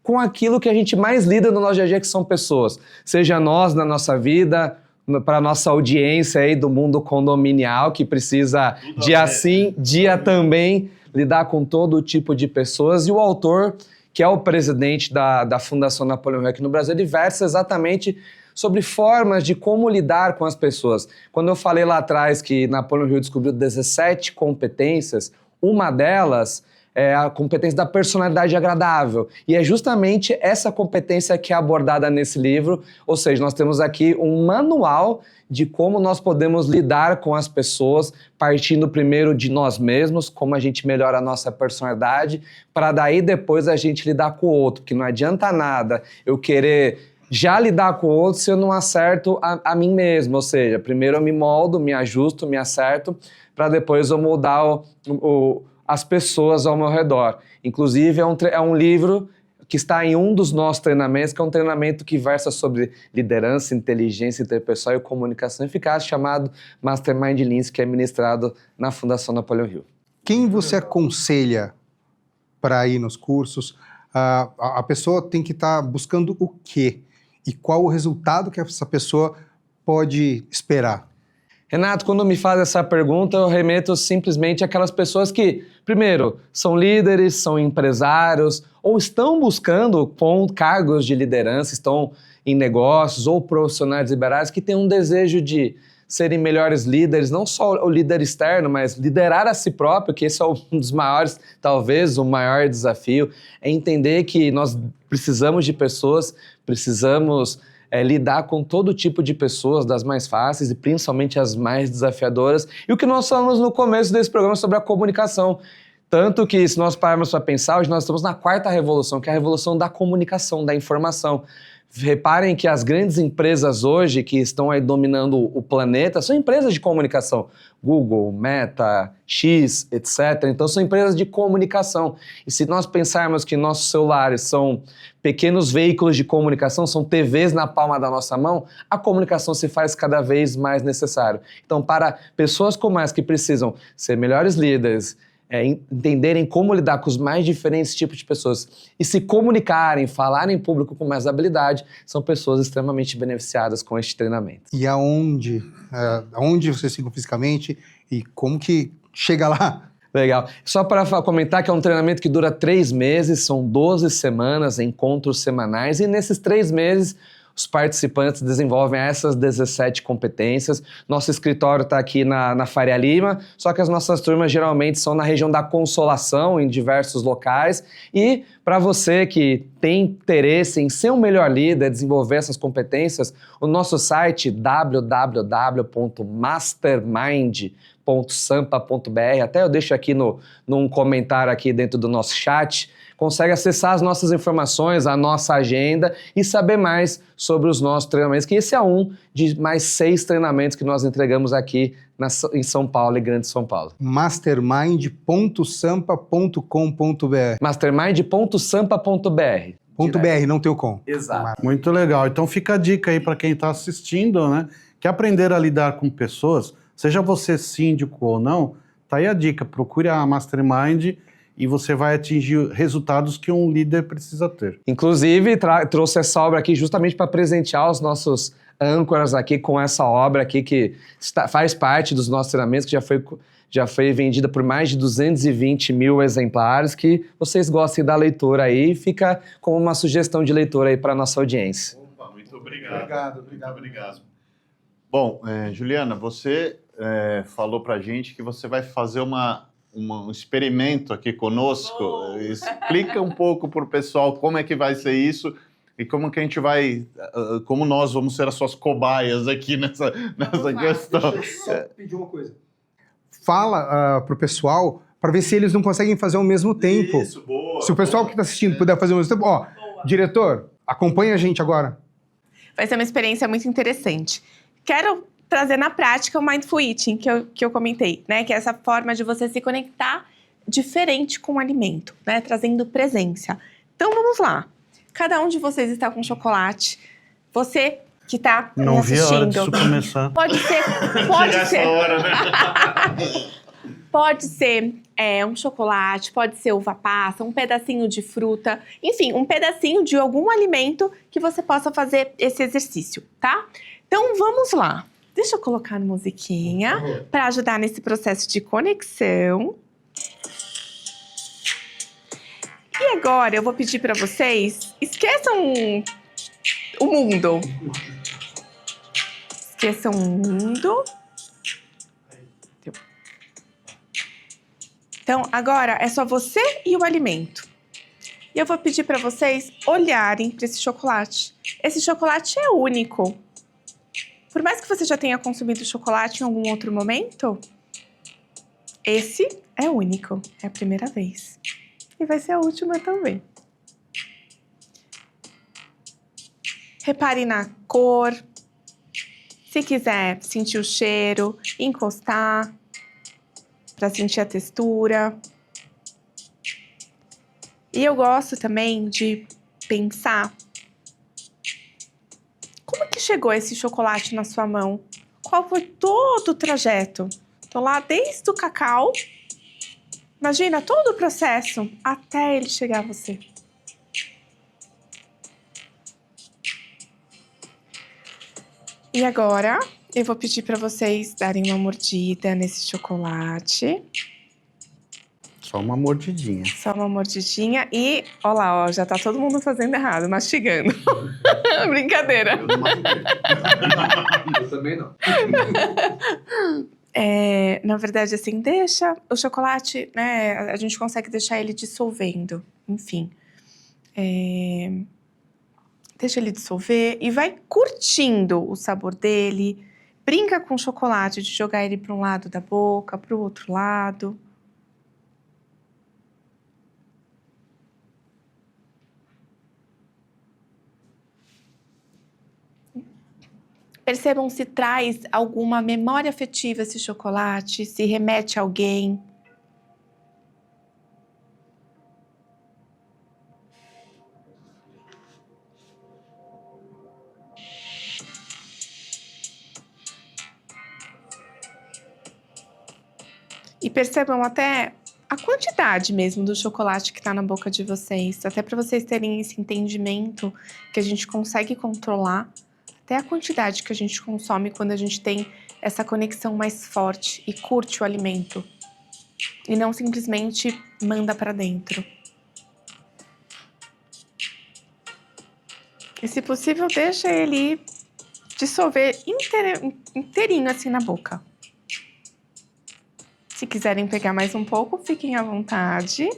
com aquilo que a gente mais lida no nosso dia a dia, que são pessoas. Seja nós na nossa vida, para nossa audiência aí do mundo condominial, que precisa dia sim, dia também, lidar com todo tipo de pessoas. E o autor, que é o presidente da Fundação Napoleão Hill aqui no Brasil, ele versa exatamente sobre formas de como lidar com as pessoas. Quando eu falei lá atrás que Napoleão Hill descobriu 17 competências, uma delas é a competência da personalidade agradável. E é justamente essa competência que é abordada nesse livro, ou seja, nós temos aqui um manual de como nós podemos lidar com as pessoas, partindo primeiro de nós mesmos, como a gente melhora a nossa personalidade, para daí depois a gente lidar com o outro, porque não adianta nada eu querer já lidar com o outro se eu não acerto a mim mesmo, ou seja, primeiro eu me moldo, me ajusto, me acerto, para depois eu mudar as pessoas ao meu redor. Inclusive, é um livro que está em um dos nossos treinamentos, que é um treinamento que versa sobre liderança, inteligência interpessoal e comunicação eficaz, chamado Mastermind Lean, que é ministrado na Fundação Napoleão Hill. Quem você aconselha para ir nos cursos? A pessoa tem que estar buscando o quê? E qual o resultado que essa pessoa pode esperar? Renato, quando me faz essa pergunta, eu remeto simplesmente àquelas pessoas que, primeiro, são líderes, são empresários, ou estão buscando cargos de liderança, estão em negócios, ou profissionais liberais que têm um desejo de serem melhores líderes, não só o líder externo, mas liderar a si próprio, que esse é um dos maiores, talvez o maior desafio, é entender que nós precisamos de pessoas, precisamos lidar com todo tipo de pessoas, das mais fáceis e principalmente as mais desafiadoras. E o que nós falamos no começo desse programa sobre a comunicação. Tanto que, se nós pararmos para pensar, hoje nós estamos na 4ª revolução, que é a revolução da comunicação, da informação. Reparem que as grandes empresas hoje que estão aí dominando o planeta são empresas de comunicação. Google, Meta, X, etc. Então são empresas de comunicação. E se nós pensarmos que nossos celulares são pequenos veículos de comunicação, são TVs na palma da nossa mão, a comunicação se faz cada vez mais necessária. Então, para pessoas como essa que precisam ser melhores líderes, entenderem como lidar com os mais diferentes tipos de pessoas e se comunicarem, falarem em público com mais habilidade, são pessoas extremamente beneficiadas com este treinamento. E aonde vocês ficam fisicamente e como que chega lá? Legal. Só para comentar que é um treinamento que dura 3 meses, são 12 semanas, encontros semanais, e nesses 3 meses os participantes desenvolvem essas 17 competências. Nosso escritório está aqui na Faria Lima, só que as nossas turmas geralmente são na região da Consolação, em diversos locais. E para você que tem interesse em ser um melhor líder, desenvolver essas competências, o nosso site www.mastermind.sampa.br, até eu deixo aqui num comentário aqui dentro do nosso chat, consegue acessar as nossas informações, a nossa agenda e saber mais sobre os nossos treinamentos, que esse é um de mais 6 treinamentos que nós entregamos aqui em São Paulo e Grande São Paulo. Mastermind.sampa.com.br Mastermind.sampa.br .br, não tem o com. Exato. Muito legal. Então fica a dica aí para quem está assistindo, né? Quer aprender a lidar com pessoas, seja você síndico ou não, tá aí a dica. Procure a Mastermind e você vai atingir resultados que um líder precisa ter. Inclusive, trouxe essa obra aqui justamente para presentear os nossos âncoras aqui com essa obra aqui que faz parte dos nossos treinamentos, que já foi vendida por mais de 220 mil exemplares, que vocês gostem da leitura aí, fica como uma sugestão de leitura aí para a nossa audiência. Opa, muito obrigado. Obrigado. Bom, Juliana, você falou para a gente que você vai fazer um experimento aqui conosco. Explica um pouco para o pessoal como é que vai ser isso e como que a gente vai, como nós vamos ser as suas cobaias aqui nessa questão. Deixa eu só pedir uma coisa. Fala pro pessoal para ver se eles não conseguem fazer ao mesmo tempo. Isso, boa. Se o pessoal que está assistindo puder fazer ao mesmo tempo, diretor, acompanha a gente agora. Vai ser uma experiência muito interessante. Quero trazer na prática o Mindful Eating, que eu comentei, né? Que é essa forma de você se conectar diferente com o alimento, né? Trazendo presença. Então, vamos lá. Cada um de vocês está com chocolate. Você que está Não assistindo. vi a hora disso começar. Pode ser. Hora, né? Pode ser um chocolate, pode ser uva passa, um pedacinho de fruta. Enfim, um pedacinho de algum alimento que você possa fazer esse exercício, tá? Então, vamos lá. Deixa eu colocar musiquinha para ajudar nesse processo de conexão. E agora eu vou pedir para vocês, esqueçam o mundo. Esqueçam o mundo. Então, agora é só você e o alimento. E eu vou pedir para vocês olharem para esse chocolate. Esse chocolate é único. Por mais que você já tenha consumido chocolate em algum outro momento, esse é único. É a primeira vez. E vai ser a última também. Repare na cor. Se quiser sentir o cheiro, encostar para sentir a textura. E eu gosto também de pensar como que chegou esse chocolate na sua mão? Qual foi todo o trajeto? Tô lá desde o cacau. Imagina todo o processo até ele chegar a você. E agora eu vou pedir para vocês darem uma mordida nesse chocolate. Só uma mordidinha. Só uma mordidinha e, ó lá, ó, já tá todo mundo fazendo errado, mastigando. Brincadeira. Eu também não. Na verdade, assim, deixa o chocolate, né? A gente consegue deixar ele dissolvendo, enfim. Deixa ele dissolver e vai curtindo o sabor dele. Brinca com o chocolate, de jogar ele para um lado da boca, para o outro lado. Percebam se traz alguma memória afetiva esse chocolate, se remete a alguém. E percebam até a quantidade mesmo do chocolate que está na boca de vocês, até para vocês terem esse entendimento que a gente consegue controlar até a quantidade que a gente consome quando a gente tem essa conexão mais forte e curte o alimento. E não simplesmente manda para dentro. E se possível, deixa ele dissolver inteirinho assim na boca. Se quiserem pegar mais um pouco, fiquem à vontade.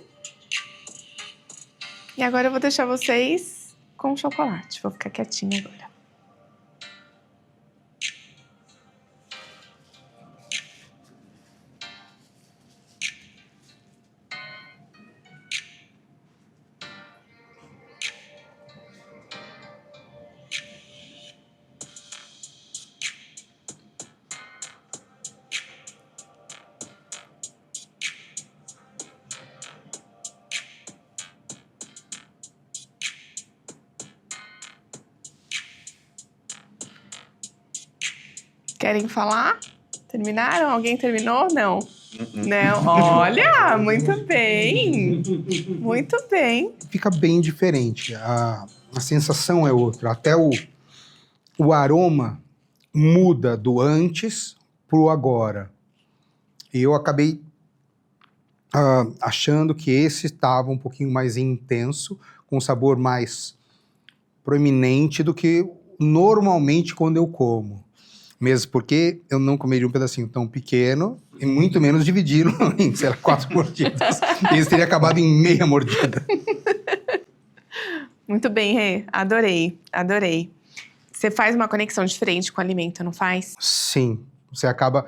E agora eu vou deixar vocês com o chocolate. Vou ficar quietinha agora. Querem falar? Terminaram? Alguém terminou? Não. Não. Olha, muito bem. Muito bem. Fica bem diferente. A sensação é outra. Até o aroma muda do antes pro agora. E eu acabei achando que esse estava um pouquinho mais intenso, com um sabor mais proeminente do que normalmente quando eu como. Mesmo porque eu não comeria um pedacinho tão pequeno e muito menos dividi-lo em, sei lá, 4 mordidas. Esse teria acabado em meia mordida. Muito bem, Rê. Adorei, adorei. Você faz uma conexão diferente com o alimento, não faz? Sim, você acaba...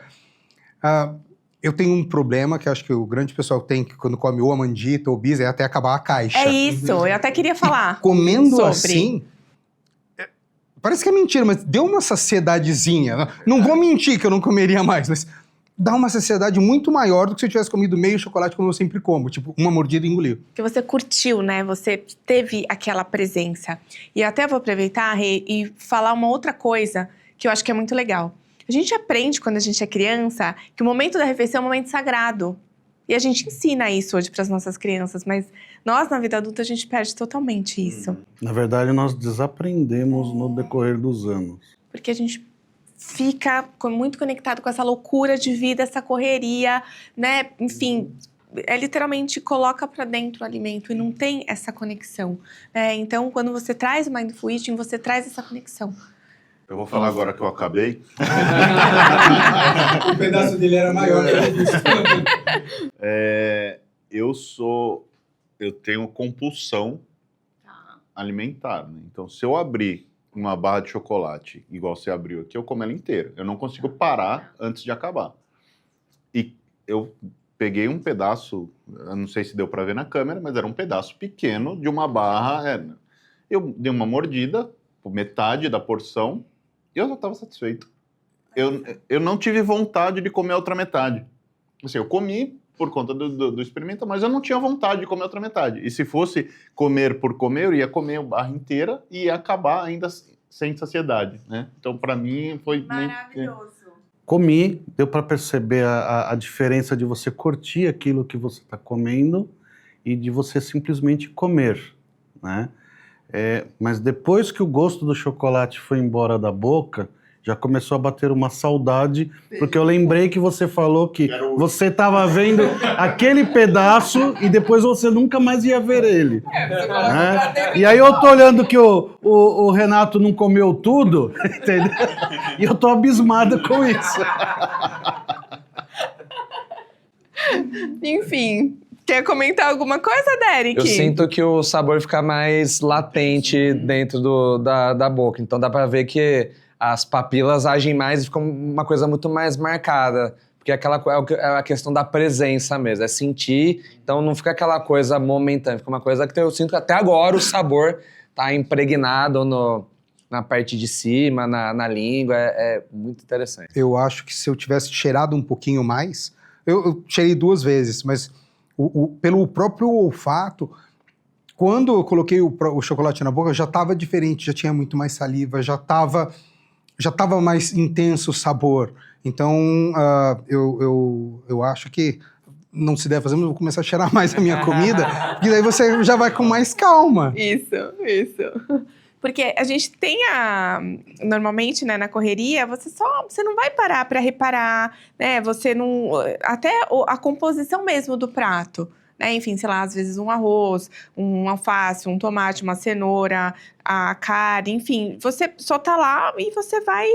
eu tenho um problema que eu acho que o grande pessoal tem que quando come ou a mandita ou bis é até acabar a caixa. É isso, eu até queria falar. Comendo sobre. assim... Parece que é mentira, mas deu uma saciedadezinha. Não vou mentir que eu não comeria mais, mas dá uma saciedade muito maior do que se eu tivesse comido meio chocolate como eu sempre como. Tipo, uma mordida e engoliu. Que você curtiu, né? Você teve aquela presença. E eu até vou aproveitar, Rê, e falar uma outra coisa que eu acho que é muito legal. A gente aprende quando a gente é criança que o momento da refeição é um momento sagrado. E a gente ensina isso hoje para as nossas crianças, mas nós, na vida adulta, a gente perde totalmente isso. Na verdade, nós desaprendemos no decorrer dos anos. Porque a gente fica muito conectado com essa loucura de vida, essa correria, né? Enfim, literalmente coloca para dentro o alimento e não tem essa conexão. Então, quando você traz o Mindful Eating, você traz essa conexão. Eu vou falar agora que eu acabei. O pedaço dele era maior. Eu tenho compulsão alimentar, né? Então, se eu abrir uma barra de chocolate, igual você abriu aqui, eu como ela inteira. Eu não consigo parar antes de acabar. E eu peguei um pedaço, eu não sei se deu para ver na câmera, mas era um pedaço pequeno de uma barra. Eu dei uma mordida, metade da porção, e eu já estava satisfeito. Eu não tive vontade de comer a outra metade. Assim, eu comi por conta do experimento, mas eu não tinha vontade de comer a outra metade. E se fosse comer por comer, eu ia comer a barra inteira e ia acabar ainda sem saciedade, né? Então, para mim, foi... Maravilhoso. Comi, deu para perceber a diferença de você curtir aquilo que você está comendo e de você simplesmente comer, né? Mas depois que o gosto do chocolate foi embora da boca, já começou a bater uma saudade, porque eu lembrei que você falou que você estava vendo aquele pedaço e depois você nunca mais ia ver ele. Né? E aí eu tô olhando que o Renato não comeu tudo, entendeu? E eu tô abismado com isso. Enfim, quer comentar alguma coisa, Derek? Eu sinto que o sabor fica mais latente dentro da boca. Então dá pra ver que as papilas agem mais e fica uma coisa muito mais marcada. Porque é a questão da presença mesmo, é sentir. Então não fica aquela coisa momentânea, fica uma coisa que eu sinto que até agora o sabor tá impregnado na parte de cima, na língua. É muito interessante. Eu acho que se eu tivesse cheirado um pouquinho mais, eu cheirei 2 vezes, mas pelo próprio olfato, quando eu coloquei o chocolate na boca, já estava diferente, já tinha muito mais saliva, já estava mais intenso o sabor. Então, eu acho que não se deve fazer, mas eu vou começar a cheirar mais a minha comida, porque daí você já vai com mais calma. Isso. Porque a gente tem normalmente, né, na correria, você não vai parar para reparar, né? Você não... Até a composição mesmo do prato, né? Enfim, sei lá, às vezes um arroz, um alface, um tomate, uma cenoura, a carne, enfim. Você só tá lá e você vai...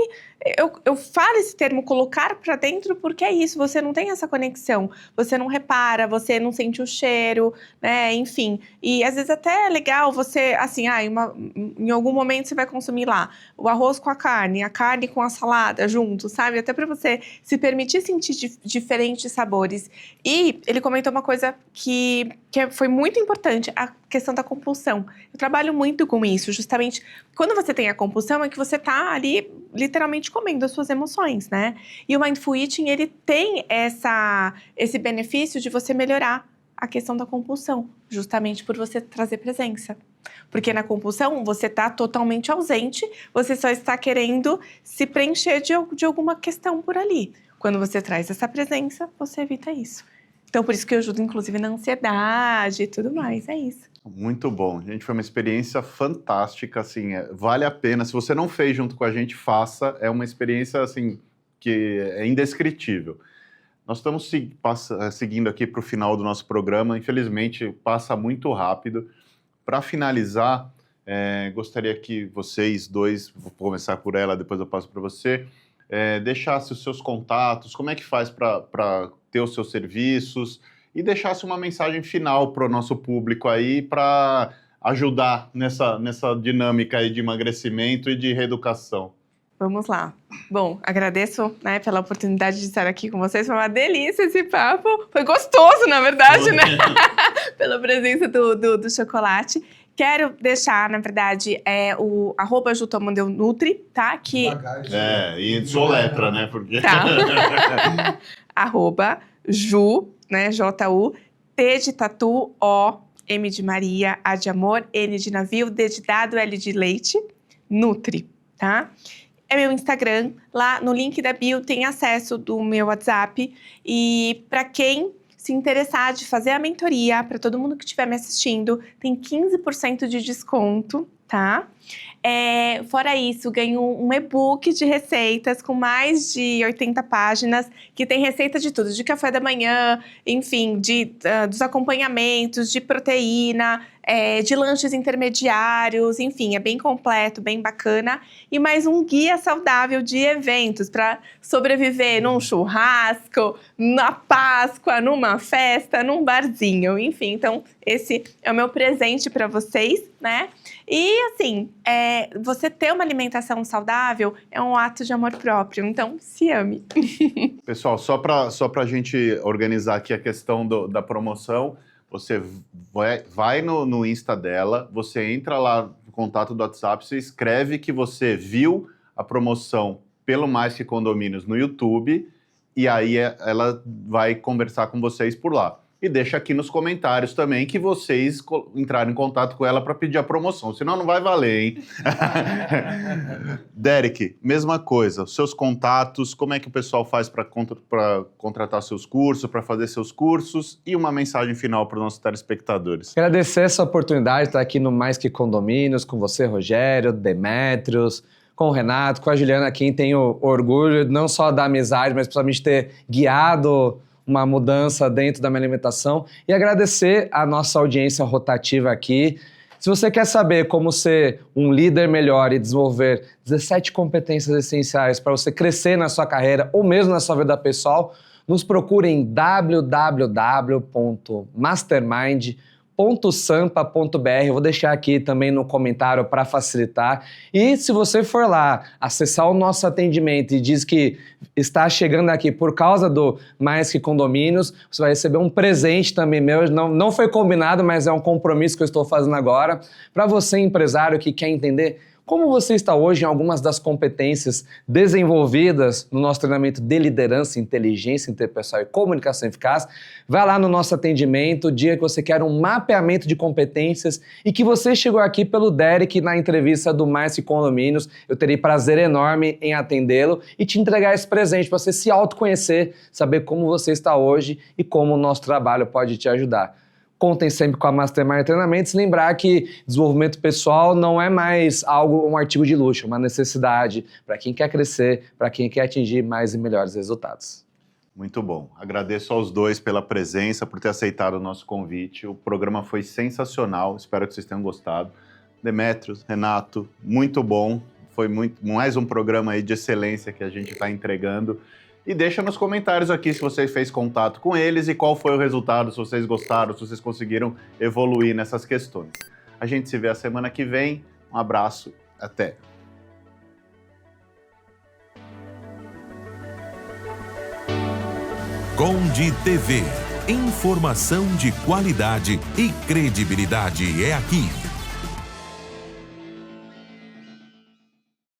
Eu falo esse termo, colocar pra dentro, porque é isso, você não tem essa conexão, você não repara, você não sente o cheiro, né, enfim. E às vezes até é legal você, assim, em algum momento você vai consumir lá o arroz com a carne com a salada junto, sabe? Até pra você se permitir sentir diferentes sabores. E ele comentou uma coisa que foi muito importante, a questão da compulsão. Eu trabalho muito com isso, justamente quando você tem a compulsão é que você tá ali literalmente comendo as suas emoções, né? E o Mindful Eating, ele tem esse benefício de você melhorar a questão da compulsão, justamente por você trazer presença. Porque na compulsão, você tá totalmente ausente, você só está querendo se preencher de alguma questão por ali. Quando você traz essa presença, você evita isso. Então, por isso que eu ajudo, inclusive, na ansiedade e tudo mais, é isso. Muito bom, gente, foi uma experiência fantástica, assim, vale a pena, se você não fez junto com a gente, faça, é uma experiência, assim, que é indescritível. Nós estamos seguindo aqui para o final do nosso programa, infelizmente passa muito rápido. Para finalizar, gostaria que vocês dois, vou começar por ela, depois eu passo para você, deixasse os seus contatos, como é que faz para ter os seus serviços, e deixasse uma mensagem final para o nosso público aí, para ajudar nessa dinâmica aí de emagrecimento e de reeducação. Vamos lá. Bom, agradeço, né, pela oportunidade de estar aqui com vocês. Foi uma delícia esse papo. Foi gostoso, na verdade, né? Pela presença do chocolate. Quero deixar, na verdade, o @JuTomandelNutri, tá? Que... E soletra, né? Porque... Tá. @Ju, né, J-U, T de tatu, O, M de Maria, A de amor, N de navio, D de dado, L de leite, Nutri, tá? É meu Instagram, lá no link da bio tem acesso do meu WhatsApp. E para quem se interessar de fazer a mentoria, para todo mundo que estiver me assistindo, tem 15% de desconto, tá? Fora isso, ganho um e-book de receitas com mais de 80 páginas, que tem receita de tudo, de café da manhã, enfim, dos acompanhamentos, de proteína, de lanches intermediários, enfim, é bem completo, bem bacana. E mais um guia saudável de eventos para sobreviver num churrasco, na Páscoa, numa festa, num barzinho, enfim. Então, esse é o meu presente para vocês, né? E, assim, você ter uma alimentação saudável é um ato de amor próprio, então se ame. Pessoal, só para a gente organizar aqui a questão da promoção, você vai no Insta dela, você entra lá no contato do WhatsApp, você escreve que você viu a promoção pelo Mais Que Condomínios no YouTube, e aí ela vai conversar com vocês por lá. E deixa aqui nos comentários também que vocês entraram em contato com ela para pedir a promoção, senão não vai valer, hein? Derek, mesma coisa, seus contatos, como é que o pessoal faz para contratar seus cursos, para fazer seus cursos, e uma mensagem final para os nossos telespectadores. Agradecer essa oportunidade de estar aqui no Mais Que Condomínios, com você, Rogério, Demétrios, com o Renato, com a Juliana, quem tenho orgulho não só da amizade, mas principalmente ter guiado uma mudança dentro da minha alimentação, e agradecer a nossa audiência rotativa aqui. Se você quer saber como ser um líder melhor e desenvolver 17 competências essenciais para você crescer na sua carreira ou mesmo na sua vida pessoal, nos procure em www.mastermind.sampa.br. Eu vou deixar aqui também no comentário para facilitar. E se você for lá acessar o nosso atendimento e diz que está chegando aqui por causa do Mais Que Condomínios, você vai receber um presente também meu. Não foi combinado, mas é um compromisso que eu estou fazendo agora. Para você, empresário, que quer entender como você está hoje em algumas das competências desenvolvidas no nosso treinamento de liderança, inteligência interpessoal e comunicação eficaz, vai lá no nosso atendimento, diga que você quer um mapeamento de competências e que você chegou aqui pelo Derek na entrevista do Mais Que Condomínios. Eu terei prazer enorme em atendê-lo e te entregar esse presente para você se autoconhecer, saber como você está hoje e como o nosso trabalho pode te ajudar. Contem sempre com a Mastermind Treinamentos. Lembrar que desenvolvimento pessoal não é mais um artigo de luxo, uma necessidade para quem quer crescer, para quem quer atingir mais e melhores resultados. Muito bom. Agradeço aos dois pela presença, por ter aceitado o nosso convite. O programa foi sensacional, espero que vocês tenham gostado. Demétrios, Renato, muito bom. Foi mais um programa aí de excelência que a gente está entregando. E deixa nos comentários aqui se você fez contato com eles e qual foi o resultado, se vocês gostaram, se vocês conseguiram evoluir nessas questões. A gente se vê a semana que vem. Um abraço, até! Conde TV. Informação de qualidade e credibilidade é aqui.